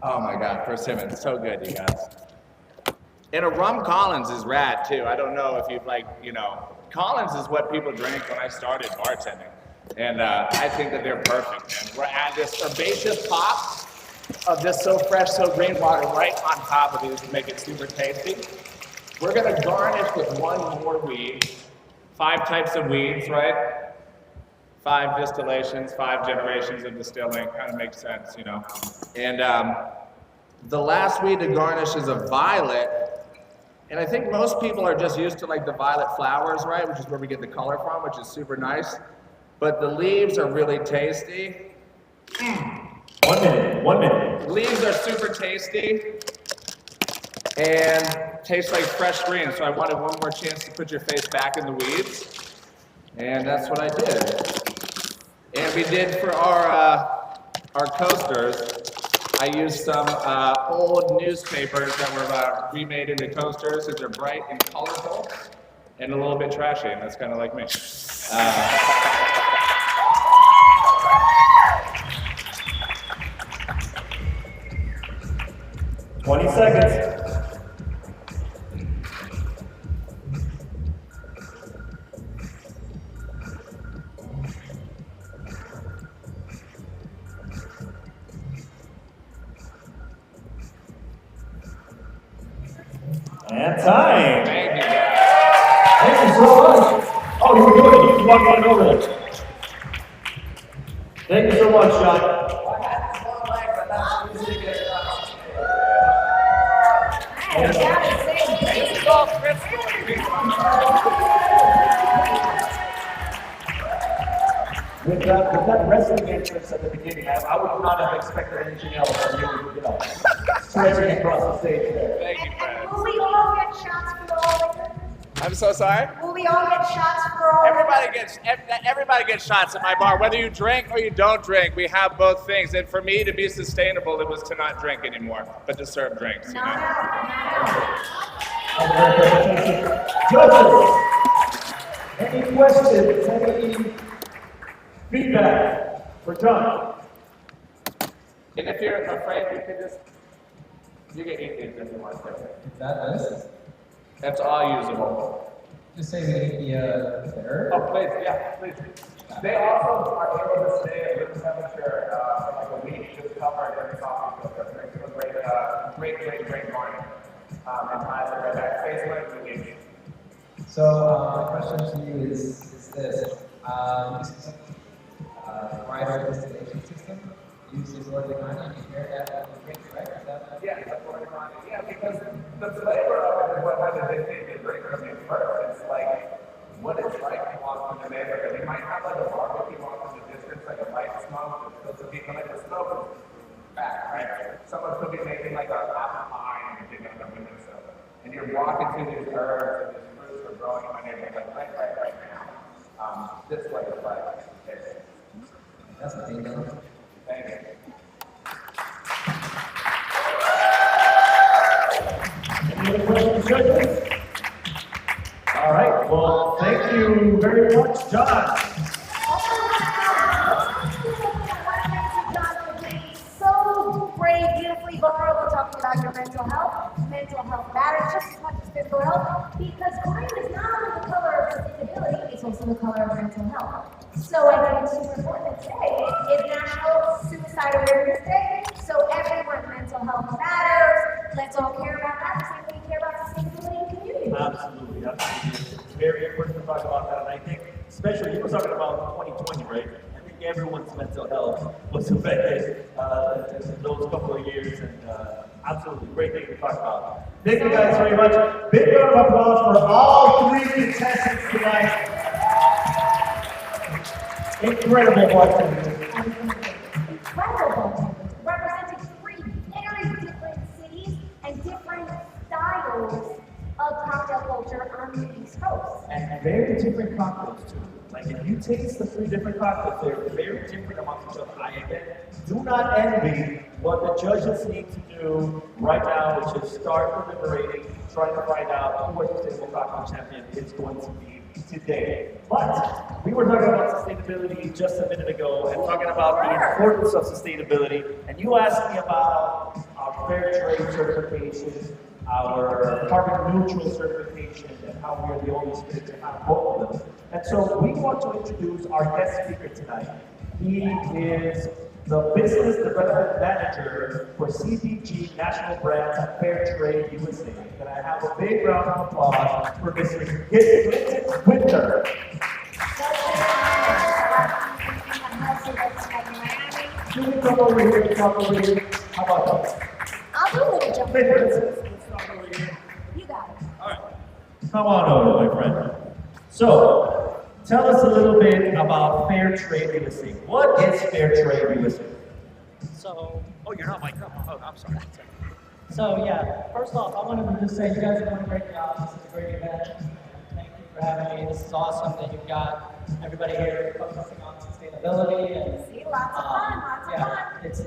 Oh my God, persimmon, so good, you guys. And a rum Collins is rad too. I don't know if you've Collins is what people drank when I started bartending. And I think that they're perfect, man. We're adding this herbaceous pop of this so fresh, so green water right on top of these to make it super tasty. We're gonna garnish with one more weed. 5 types of weeds, right? 5 distillations, 5 generations of distilling, kind of makes sense, you know. And the last weed to garnish is a violet. And I think most people are just used to like the violet flowers, right? Which is where we get the color from, which is super nice. But the leaves are really tasty. 1 minute, 1 minute. Leaves are super tasty and taste like fresh green. So I wanted one more chance to put your face back in the weeds. And that's what I did. And we did for our coasters, I used some old newspapers that were remade into coasters, so they're bright and colorful and a little bit trashy, and that's kind of like me. 20 seconds. And time. Thank you. Thank you so much. Oh, you were doing it. You just walked right over there. Thank you so much, Sean. I gotta say, baseball, With that wrestling entrance at the beginning, I would not have expected anything else from you, stretching across the stage there. Thank you, And friends. will we all get shots for all of it? I'm so sorry. Will we all get shots for all of it? Everybody gets shots at my bar, whether you drink or you don't drink. We have both things, and for me to be sustainable, it was to not drink anymore, but to serve drinks. You know? Not out. Judges, any questions, any feedback for John? And if you're afraid, you can eat these if you want to. Is that this? That's all usable. Just say we eat the herb? Oh, please, yeah, please. They also are able to stay at room temperature for like a week, just covered every coffee filter. Makes it a great morning. And ties it right back. Face like we need. So, my question to you is this. This is a brighter distillation system. Uses Flor de Caña. You hear that on the drink, right? Is that Yeah, that's what we're on. Yeah, because the flavor of it is what has addicted the drink from you first. It's like what it's like to walk through the neighborhood. You might have like a barbecue off in the distance, like a light smoke. It's supposed to be like the smoke is back, right? Someone could be making like a apple pie and you're digging on the windowsill. And you're walking through these herbs and these fruits are growing in my neighborhood like right now. This is what it's like. that's the thing, though? Thank you. Any other questions, judges? All right, well, thank you very much, John. So brave, beautifully vulnerable, talking about your mental health. Mental health matters just as much as physical health, because green is not only the color of sustainability, it's also the color of mental health. So I think it's super important that today is National Suicide Awareness Day, so everyone's mental health matters. Let's all care about that, just like we care about sustainability in community. Absolutely, absolutely. It's very important to talk about that, and I think, especially, you were talking about 2020, right? I think everyone's mental health was affected in those couple of years, and absolutely, great thing to talk about. Thank you guys very much. Big round of applause for all three contestants tonight. Incredible bartenders. Incredible, representing three very different cities and different styles of cocktail culture on the East Coast. And very different cocktails too. Like if you taste the three different cocktails, they're very different amongst each other. I again do not envy what the judges need to do right now, which is start deliberating, trying to find out who our sustainable cocktail champion is going to be today. But we were talking about sustainability just a minute ago and talking about the importance of sustainability. And you asked me about our fair trade certification, our carbon neutral certification, and how we're the only state to have both of them. And so we want to introduce our guest speaker tonight. He is the Business Development Manager for CPG National Brands at Fair Trade USA. Can I have a big round of applause for Mr. Clinton Winter? Can you come over here, come over here? How about that? I'll do a little jump. Let's start over here. You got it. All right. Come on over, my friend. So, tell us a little bit about Fair Trade USA. What is Fair Trade USA? So, Oh, you're not mic'd up. Oh, I'm sorry. so yeah, first off, I wanted to just say you guys are doing a great job. This is a great event. Thank you for having me. This is awesome that you've got everybody here focusing on sustainability and See, lots of fun, lots of fun.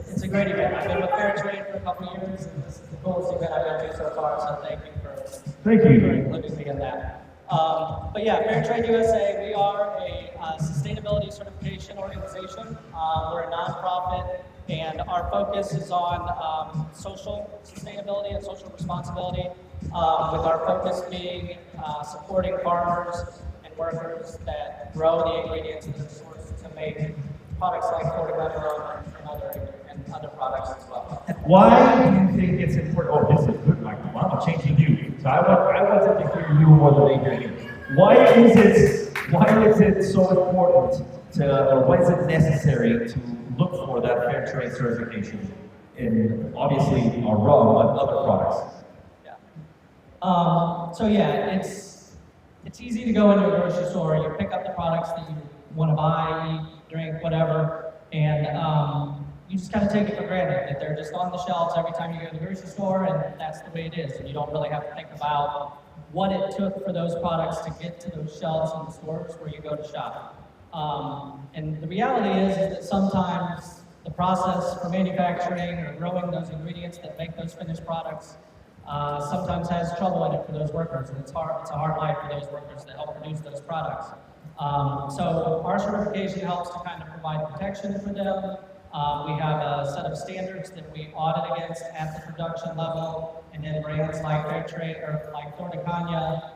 it's a great event. I've been with Fair Trade for a couple of years, and this is the coolest event I've been to so far. So thank you for including me in that. But yeah, Fair Trade USA, we are a sustainability certification organization. We're a nonprofit, and our focus is on social sustainability and social responsibility, with our focus being supporting farmers and workers that grow the ingredients that are sourced to make products like horticulture and other products as well. Why do you think it's important? Oh, this is good, Michael. Well, I'm changing you. So I wanted to hear you more than they hear you. Why is it so important or why is it necessary to look for that fair trade certification in obviously our rum and other products? So yeah, it's easy to go into a grocery store, you pick up the products that you want to buy, you drink, whatever, and you just kind of take it for granted that they're just on the shelves every time you go to the grocery store, and that's the way it is. And you don't really have to think about what it took for those products to get to those shelves in the stores where you go to shop. And the reality is that sometimes the process for manufacturing or growing those ingredients that make those finished products sometimes has trouble in it for those workers, and it's a hard life for those workers that help produce those products. So our certification helps to kind of provide protection for them. We have a set of standards that we audit against at the production level, and then brands like Fairtrade or like Flor de Caña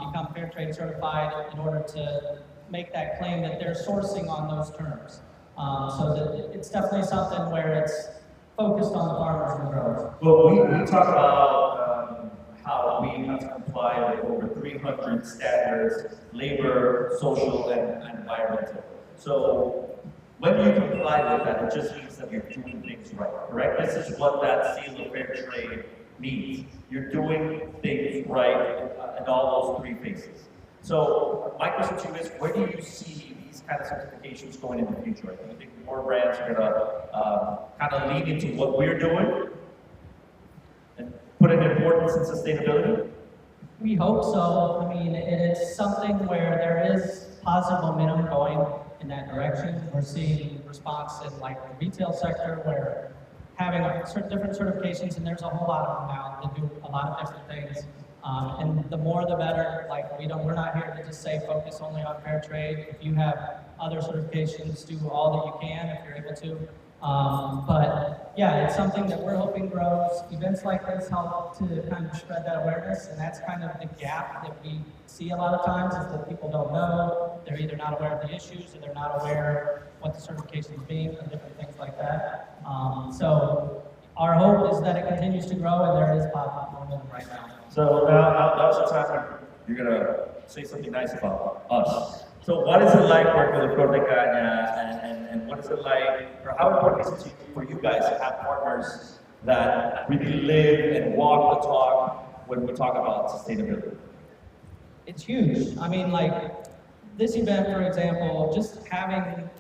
become Fairtrade certified in order to make that claim that they're sourcing on those terms. So that it's definitely something where it's focused on the farmers and growers. Well, we talk about how we have to comply with over 300 standards, labor, social, and environmental. So when you comply with that, it just means that you're doing things right, correct? This is what that seal of fair trade means. You're doing things right in all those three phases. So my question to you is, where do you see these kind of certifications going in the future? Do you think more brands are gonna kind of lean into what we're doing and put an importance in sustainability? We hope so. I mean, it's something where there is positive momentum going in that direction. We're seeing response in like the retail sector where having different certifications, and there's a whole lot of them now that do a lot of different things. And the more the better. Like we're not here to just say focus only on fair trade. If you have other certifications, do all that you can if you're able to. But yeah, it's something that we're hoping grows. Events like this help to kind of spread that awareness, and that's kind of the gap that we see a lot of times is that people don't know. They're either not aware of the issues or they're not aware what the certifications mean and different things like that. So our hope is that it continues to grow, and there is positive momentum right now. So now's the time when you're gonna say something nice about us. So what is it like working with Flor de Caña, and what is it like, or how important is it for you guys to have partners that really live and walk the talk when we talk about sustainability? It's huge. I mean, like this event, for example, just having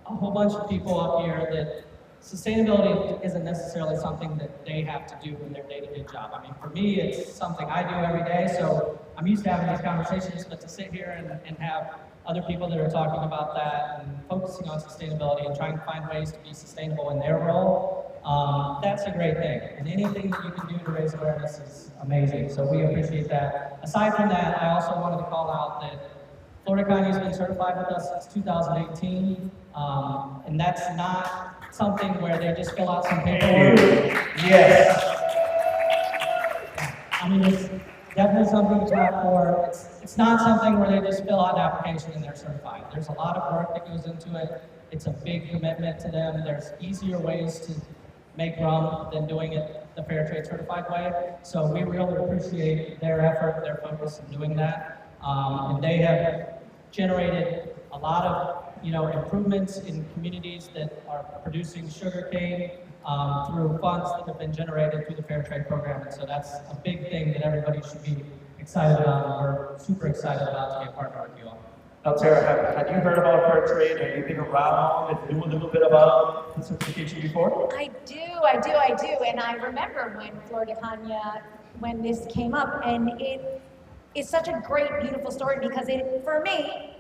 a whole bunch of people up here that sustainability isn't necessarily something that they have to do in their day-to-day job. I mean, for me, it's something I do every day, so I'm used to having these conversations, but to sit here and have other people that are talking about that and focusing on sustainability and trying to find ways to be sustainable in their role, that's a great thing. And anything that you can do to raise awareness is amazing, so we appreciate that. Aside from that, I also wanted to call out that Flor de Caña has been certified with us since 2018, and that's not something where they just fill out some paperwork. Yes. I mean, it's definitely something to try for. It's not something where they just fill out an application and they're certified. There's a lot of work that goes into it. It's a big commitment to them. There's easier ways to make rum than doing it the fair trade certified way. So we really appreciate their effort, their focus in doing that. And they have generated a lot of improvements in communities that are producing sugarcane through funds that have been generated through the Fair Trade Program. And so that's a big thing that everybody should be excited about, and we're super excited about to be a partner with you all. Now, Tara, have you heard about fair trade? Have you been around and knew a little bit about the certification before? I do, and I remember when Flor de Caña, when this came up, and it is such a great, beautiful story because for me,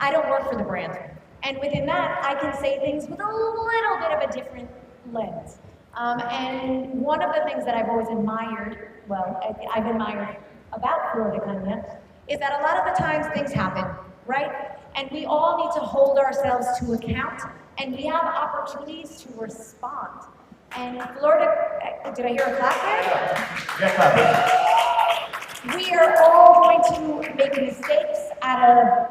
I don't work for the brand. And within that, I can say things with a little bit of a different lens. And one of the things that I've always admired, I've admired about Flor de Caña, is that a lot of the times things happen, right? And we all need to hold ourselves to account, and we have opportunities to respond. And did I hear a clap there? Yeah, clap. We are all going to make mistakes out of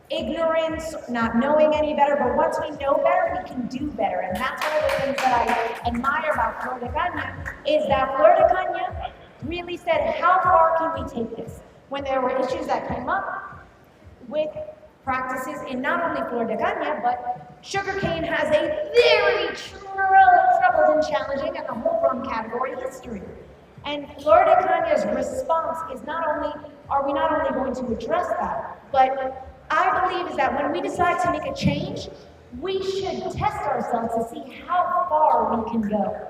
ignorance, not knowing any better, but once we know better, we can do better. And that's one of the things that I admire about Flor de Caña, is that Flor de Caña really said, how far can we take this? When there were issues that came up with practices in not only Flor de Caña, but sugarcane has a very troubled and challenging and the whole rum category history. And Flor de Caña's response is are we not only going to address that, but I believe is that when we decide to make a change, we should test ourselves to see how far we can go.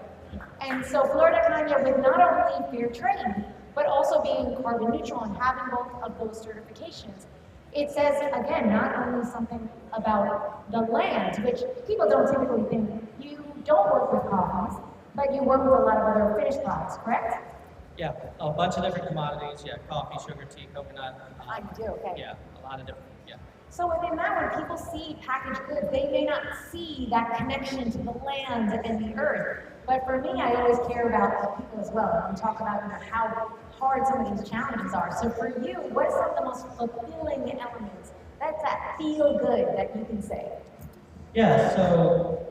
And so Florida Caña, with not only fair trade, but also being carbon neutral and having both of those certifications, it says, again, not only something about the land, which people don't typically think. You don't work with coffees, but you work with a lot of other finished products, correct? Yeah, a bunch of different commodities, yeah, coffee, sugar, tea, coconut. I do, okay. Yeah, a lot of different, yeah. So within that, when people see packaged goods, they may not see that connection to the land and the earth. But for me, I always care about the people as well. And we talk about how hard some of these challenges are. So for you, what is some of the most fulfilling elements? That's that feel good that you can say. Yeah, so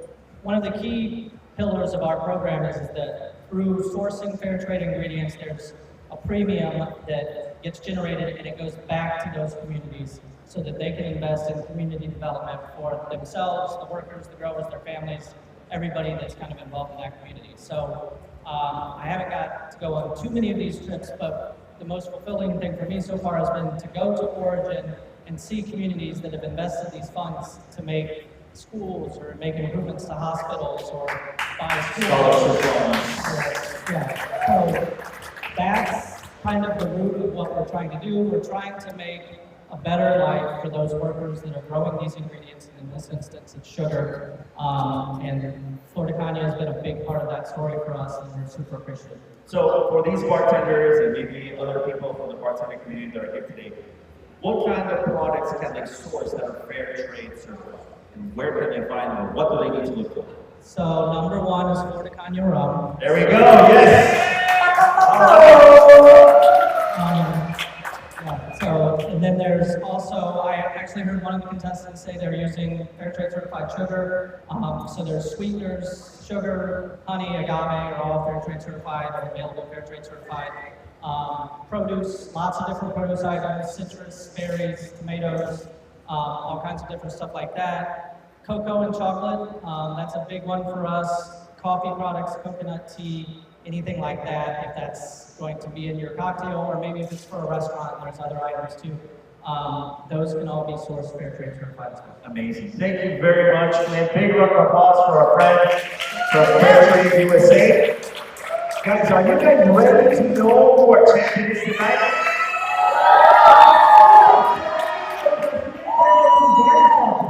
one of the key pillars of our program is that through sourcing fair trade ingredients, there's a premium that gets generated and it goes back to those communities so that they can invest in community development for themselves, the workers, the growers, their families, everybody that's kind of involved in that community. So I haven't got to go on too many of these trips, but the most fulfilling thing for me so far has been to go to Origin and see communities that have invested these funds to make schools or make improvements to hospitals or buy schools. Yeah, so that's kind of the root of what we're trying to do. We're trying to make a better life for those workers that are growing these ingredients, and in this instance it's sugar. And Florida Caña has been a big part of that story for us, and we're super appreciative. So for these bartenders and maybe other people from the bartending community that are here today, what kind of products can they source that are fair trade certified? And where can they find them? What do they need to look for? So number one is Florida Caña rum. There we go, yes! Yeah, so, and then there's also, I actually heard one of the contestants say they're using fair trade certified sugar. So there's sweeteners, sugar, honey, agave are all fair trade certified or available fair trade certified. Produce, lots of different produce items, citrus, berries, tomatoes, all kinds of different stuff like that. Cocoa and chocolate, that's a big one for us. Coffee products, coconut tea, anything like that, if that's going to be in your cocktail, or maybe if it's for a restaurant, there's other items too. Those can all be sourced fair trade certified as well. Amazing. Thank you very much. And a big round of applause for our friends from Fair Trade USA. Guys, are you guys ready to know who our champion is tonight?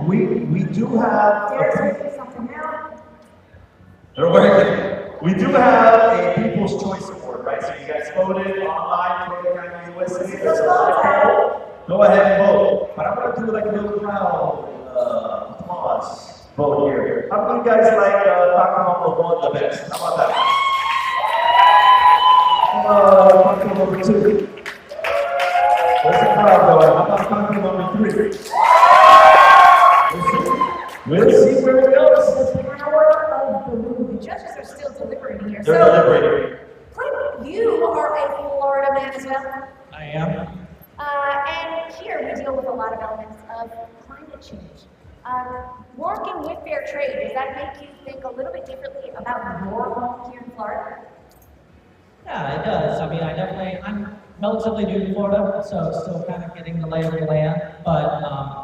We do have they're working. We do have a People's Choice Award, right? So you guys voted online for the Caña USA. There's a lot of people. Go ahead and vote. But I'm gonna do like a little crowd applause vote here. How many of you guys like Taco Number 1 the best? How about that? Taco Number 2. Where's the crowd going? How about Taco Number 3? We'll see where it goes. The power of the mood. The judges are still deliberating here. They're deliberating. Clint, you are a Florida man as well. I am. And here we deal with a lot of elements of climate change. Working with fair trade, does that make you think a little bit differently about your home here in Florida? Yeah, it does. I mean, I'm relatively new to Florida, so still kind of getting the lay of the land, but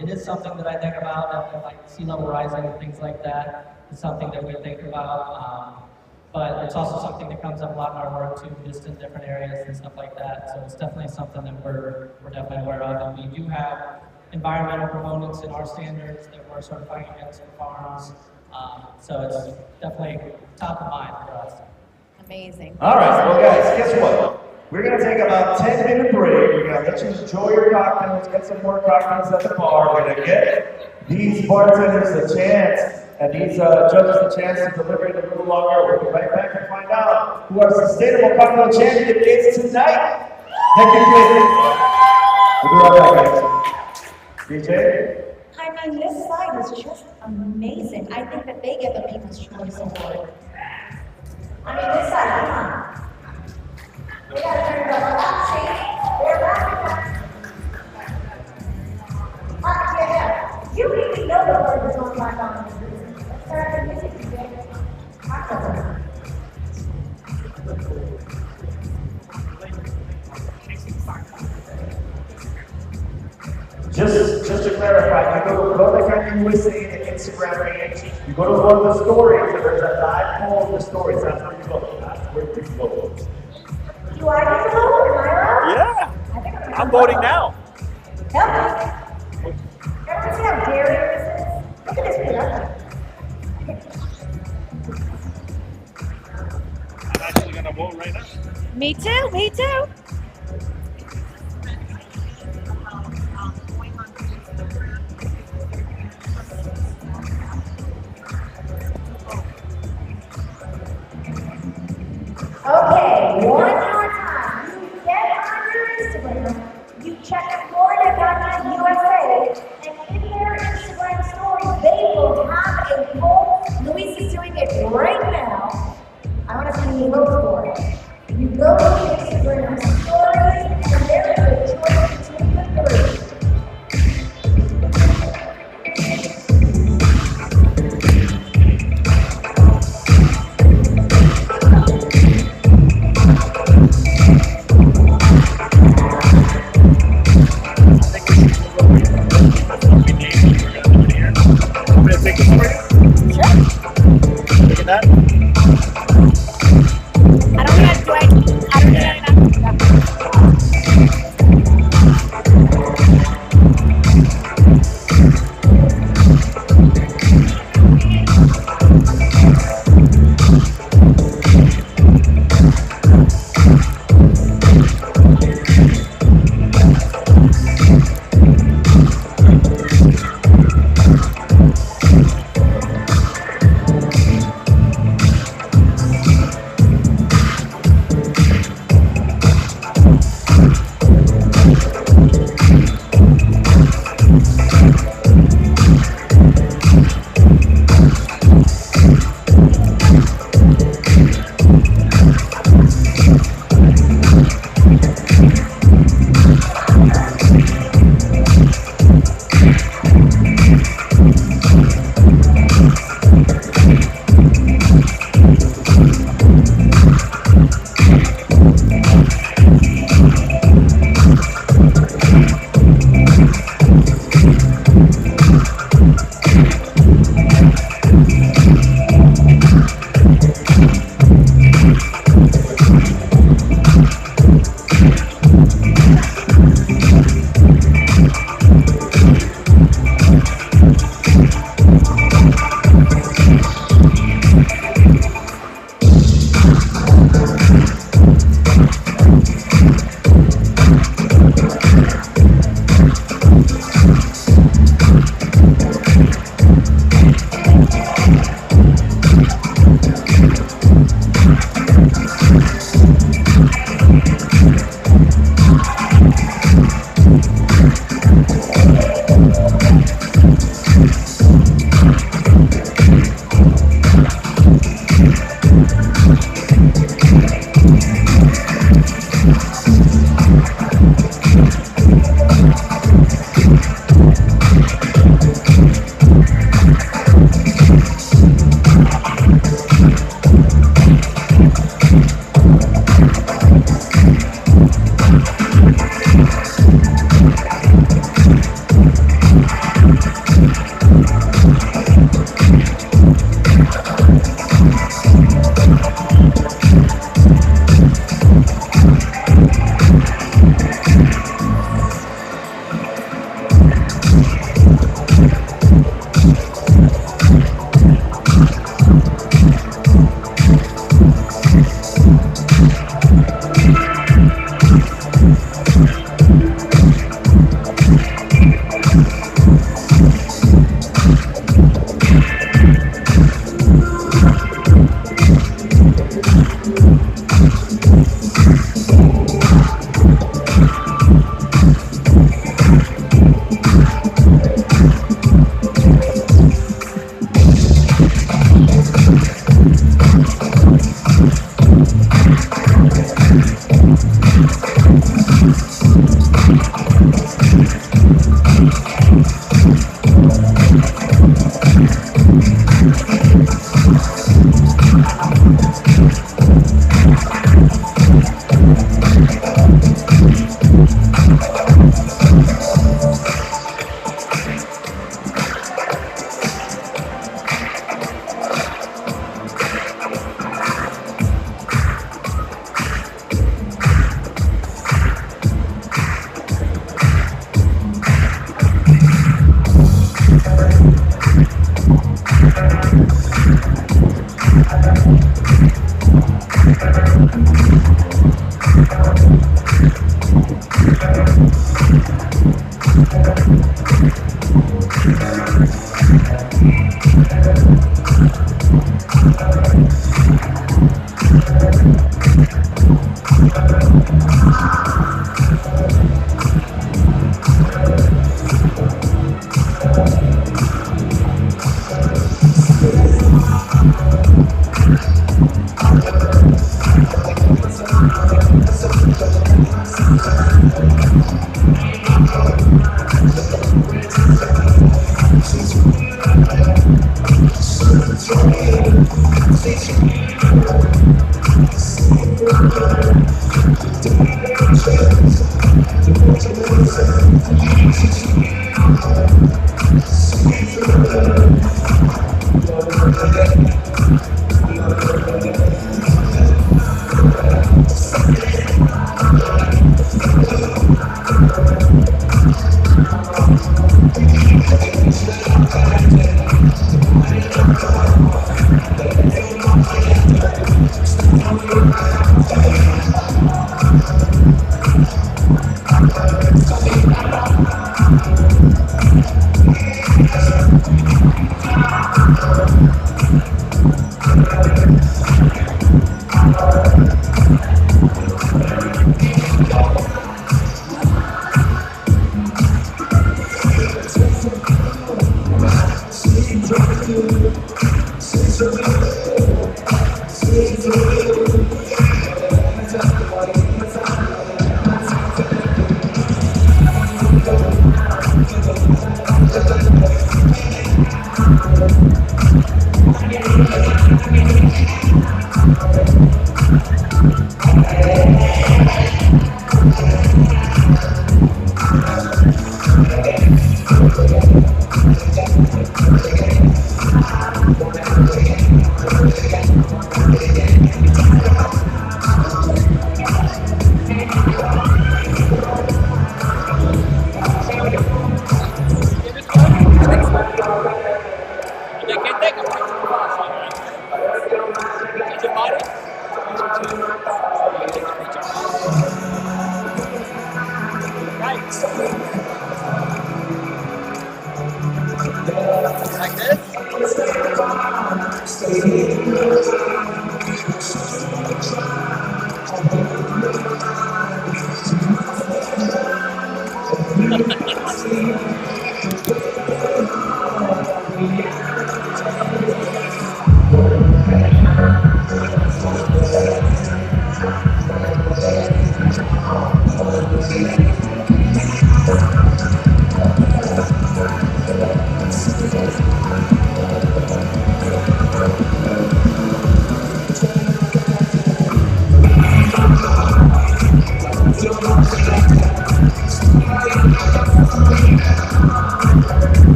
it is something that I think about, like sea level rising and things like that. It's something that we think about, but it's also something that comes up a lot in our work too, just in different areas and stuff like that. So it's definitely something that we're definitely aware of, and we do have environmental components in our standards that we're certifying against for farms. So it's definitely top of mind for us. Amazing. All right, well guys, guess what? We're gonna take about 10-minute break. We're gonna let you enjoy your cocktails, get some more cocktails at the bar. We're gonna get these bartenders a chance and these judges a chance to deliberate a little longer. We'll be right back and find out who our sustainable cocktail champion is tonight. Thank you, Clint. We'll be right back, guys. DJ? I mean, this side is just amazing. I think that they get the People's Choice Award. I mean, this side, come on. We gotta turn it up. See? They're back. Yeah. You really know the word that's going on. Let's start the music today. Just to clarify, you go to Florida Caña USA Instagram page. You go to one of the stories, and there's a live poll in the stories. That's where you go. That's where you go. Do I get to vote? Am I allowed? Yeah, I think I'm gonna I'm voting now. Help me. Everyone see how daring this is? Look at this production. I'm actually gonna vote right now. Me too, me too. Okay, one more time. You get on your Instagram, you check Florida Ganja USA, and in their Instagram stories, they will have a poll. Luis is doing it right now. I want to see you vote for it. You go to Instagram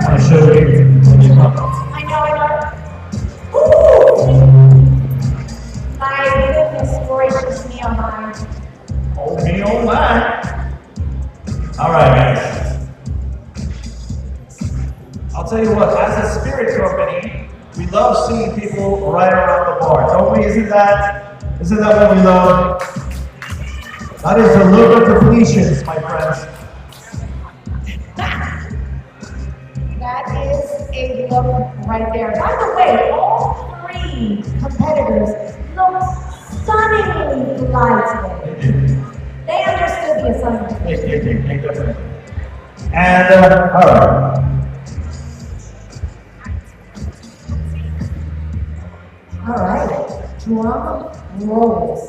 I'm gonna show you. I know. Ooh! My goodness gracious me, oh my. Oh me, oh my. All right, guys. I'll tell you what, as a spirit company, we love seeing people right around the bar. Don't we? Isn't that what we love? That is the look of depletions, my friends. That is a look right there. By the way, all three competitors look stunningly fly today. They understood the assignment. They definitely. And, all right. All right, drum rolls.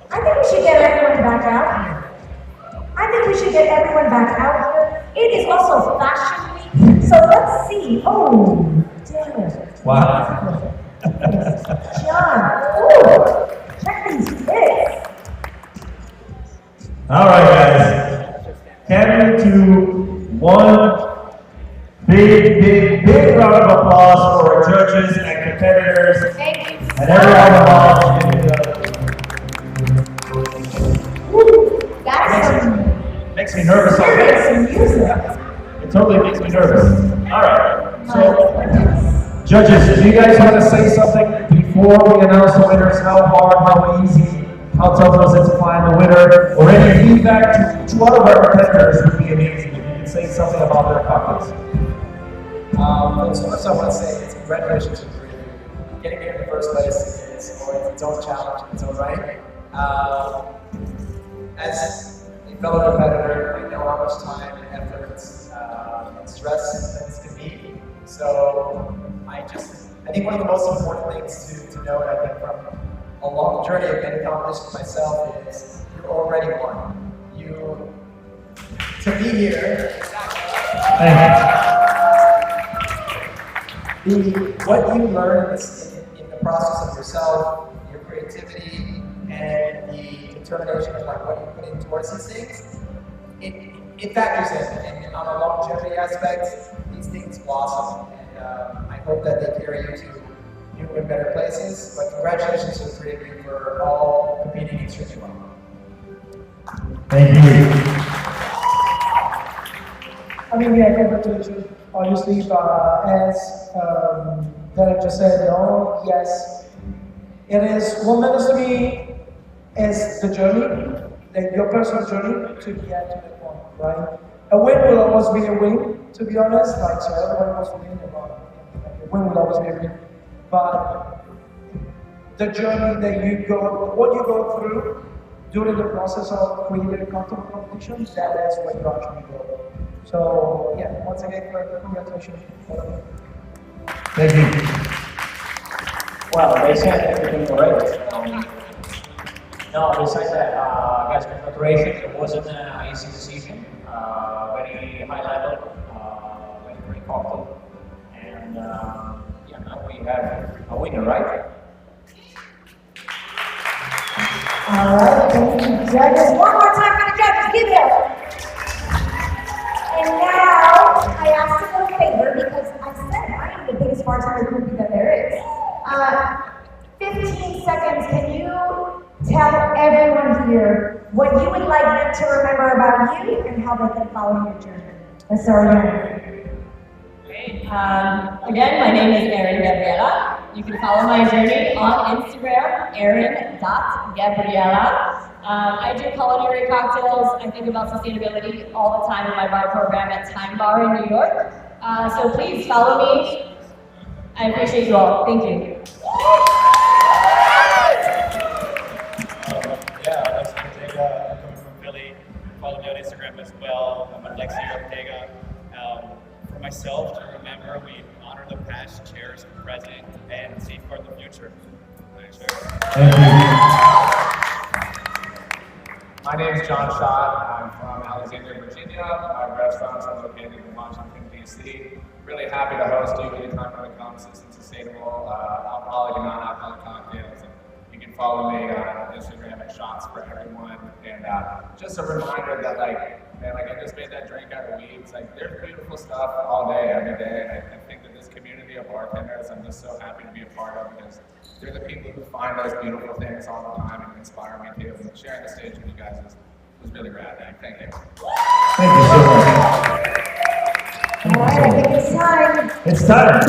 I think we should get everyone back out here. It is also Fashion Week, so let's see. Oh, damn it. Wow. John, ooh, check these fits. All right, guys. Can we do one big round of applause for our judges and competitors Thank you. and everyone involved. Ooh, that's some Makes me nervous. serious music. It totally makes me nervous. All right. So, judges, do you guys want to say something before we announce the winners? How hard, how easy, how tough was it to find the winner? Or any feedback to one of our competitors would be amazing. If you could say something about their cocktails. So first I want to say it's congratulations to three of you. Getting here in the first place is always its own challenge in its own right. As a fellow competitor, I know how much time and effort and stress things can be. So I think one of the most important things to know, I think from a long journey of getting competition myself, is you're already won. To be here, what you learn in the process of yourself, your creativity, and the determination of like what you put in towards these things, it factors in. And on a longevity aspect, these things blossom. And I hope that they carry you to new and better places. But congratulations to the three of you for all competing extremely well. Thank you. I mean, yeah, congratulations. Obviously, as Derek just said, no, yes, it is. What matters to me is the journey, your personal journey to get to that point, right? A win will always be a win, to be honest. Like, so everyone wants to win, a win will always be a win. But the journey that what you go through during the process of creating a content competition, that is what you actually go. So, yeah, once again, congratulations. Thank you. Well, they said everything already. No, besides that, guys, congratulations. It wasn't an easy decision. Very high level, very cocktail. And yeah, now we have a winner, right? All right, thank you, judges. One more time for the judges. Give it up. And now, I asked a little favor because I said I am the biggest bartender groupie that there is. 15 seconds, can you tell everyone here what you would like them to remember about you and how they can follow your journey? Let's start here. Great. Again, my name is Erin Gabriela. You can follow my journey on Instagram, erin.gabriela. I do culinary cocktails. I think about sustainability all the time in my bar program at Time Bar in New York. So please follow me. I appreciate you all. Thank you. Yeah, Alexi Ortega, coming from Philly. Follow me on Instagram as well. I'm Alexi Ortega. For myself, to remember, we honor the past, cherish the present, and safeguard the future. Thank you. My name is John Schott. I'm from Alexandria, Virginia. Our restaurants are located in Washington, D.C. Really happy to host you anytime when it comes to sustainable alcoholic and non-alcoholic cocktails. And you can follow me on Instagram at Shots for Everyone. And just a reminder that, like, man, like I just made that drink out of weeds. Like, there's beautiful stuff all day, every day. And I think that this community of bartenders, I'm just so happy to be a part of, because they're the people who find those beautiful things all the time and inspire me too. And sharing the stage with you guys was really rad. Thank you. Thank you so much. All right, I think it's time. It's time.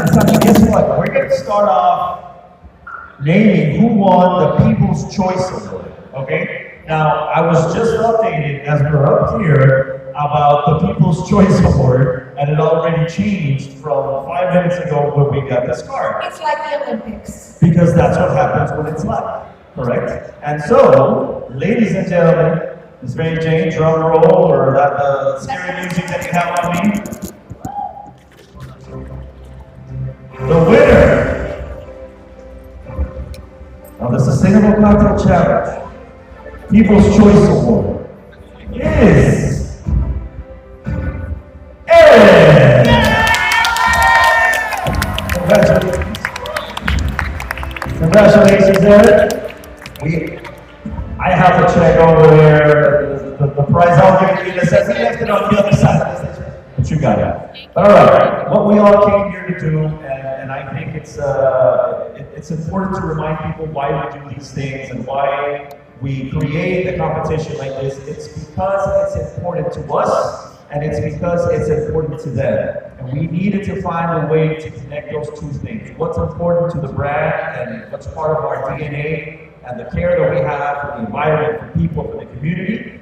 Guess what? We're going to start off naming who won the People's Choice Award, okay? Now, I was just updated as we were up here about the People's Choice Award, and it already changed from 5 minutes ago when we got this card. It's like the Olympics. Because that's what happens when it's live, correct? And so, ladies and gentlemen, Miss Mary Jane, drum roll, or that scary music that you have on me. The winner of the Sustainable Cocktail Challenge People's Choice Award is Aaron! Congratulations. Congratulations, Aaron. I have to check over there the prize I'll give you in a second. We left it on the other side of the stage, but you got it. All right, what we all came here to do, and I think it's important to remind people why we do these things and why we create a competition like this. It's because it's important to us, and it's because it's important to them. And we needed to find a way to connect those two things. What's important to the brand and what's part of our DNA, and the care that we have for the environment, for people, for the community,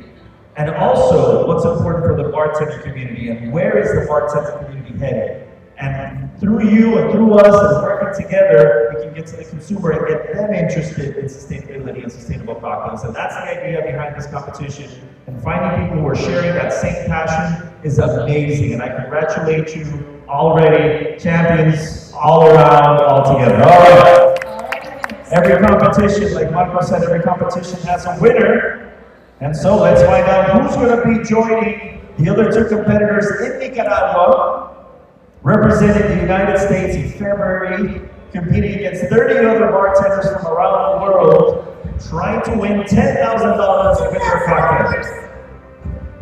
and also what's important for the bartender community, and where is the bartender community headed. And through you and through us, as working together, we can get to the consumer and get them interested in sustainability and sustainable cocktails. And that's the idea behind this competition. And finding people who are sharing that same passion is amazing. And I congratulate you already, champions all around, all together. All right. Every competition, like Marco said, every competition has a winner. And so let's find out who's going to be joining the other two competitors in Nicaragua, representing the United States in February, competing against 30 other bartenders from around the world, trying to win $10,000 with their cocktails.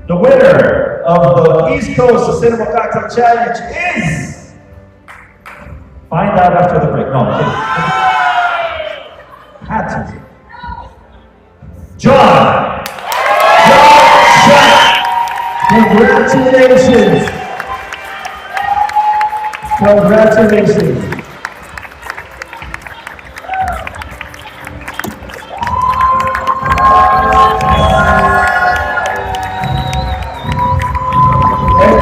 The winner of the East Coast Sustainable Cocktail Challenge is... Find out after the break. No, I'm kidding. Had to. John Shack. Congratulations. Congratulations.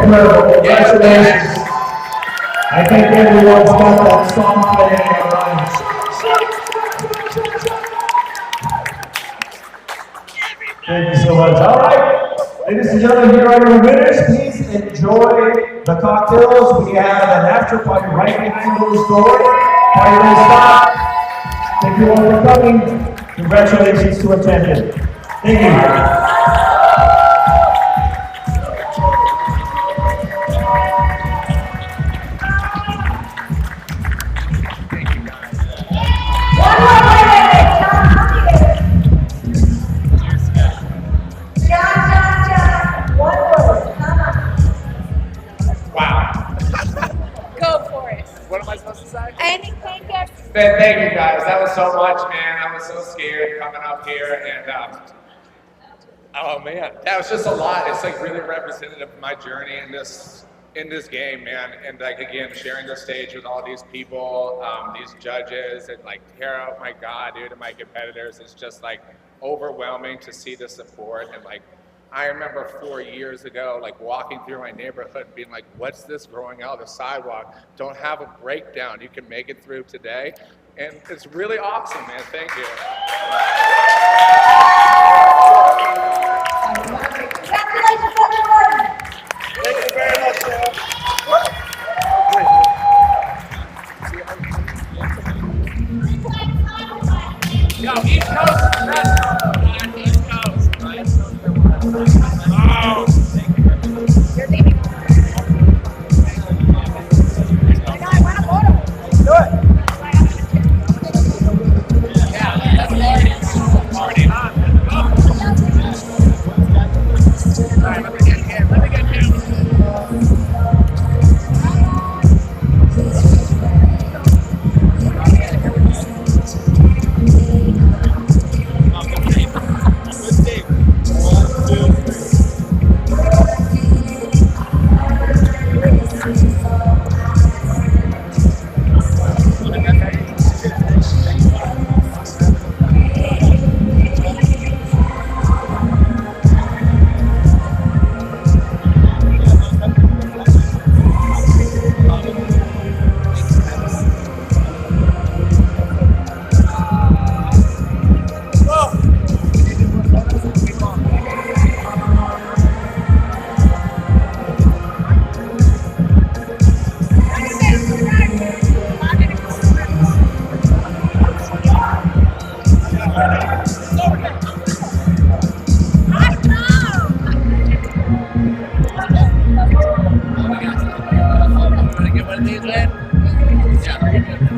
Incredible. Congratulations. I think everyone's got that song playing in their minds. Thank you so much. All right, ladies and gentlemen, here are your winners. Please enjoy the cocktails. We have an after party right behind those doors. Party will stop. Thank you all for coming. Congratulations to attending. Thank you. Man, thank you guys. That was so much, man. I was so scared coming up here, and oh man, that was just a lot. It's like really representative of my journey in this game, man. And like again, sharing the stage with all these people, these judges, and like Tara, oh my God, dude, and my competitors. It's just like overwhelming to see the support. And like I remember 4 years ago, like walking through my neighborhood and being like, what's this growing out of the sidewalk? Don't have a breakdown. You can make it through today. And it's really awesome, man. Thank you. Congratulations, everyone. Thank you very much, man. Yo, East Coast, East Coast, right? Oh. You're leaving. I want a photo. Do it. Yeah, that's already. one of these, Lynn? Yeah.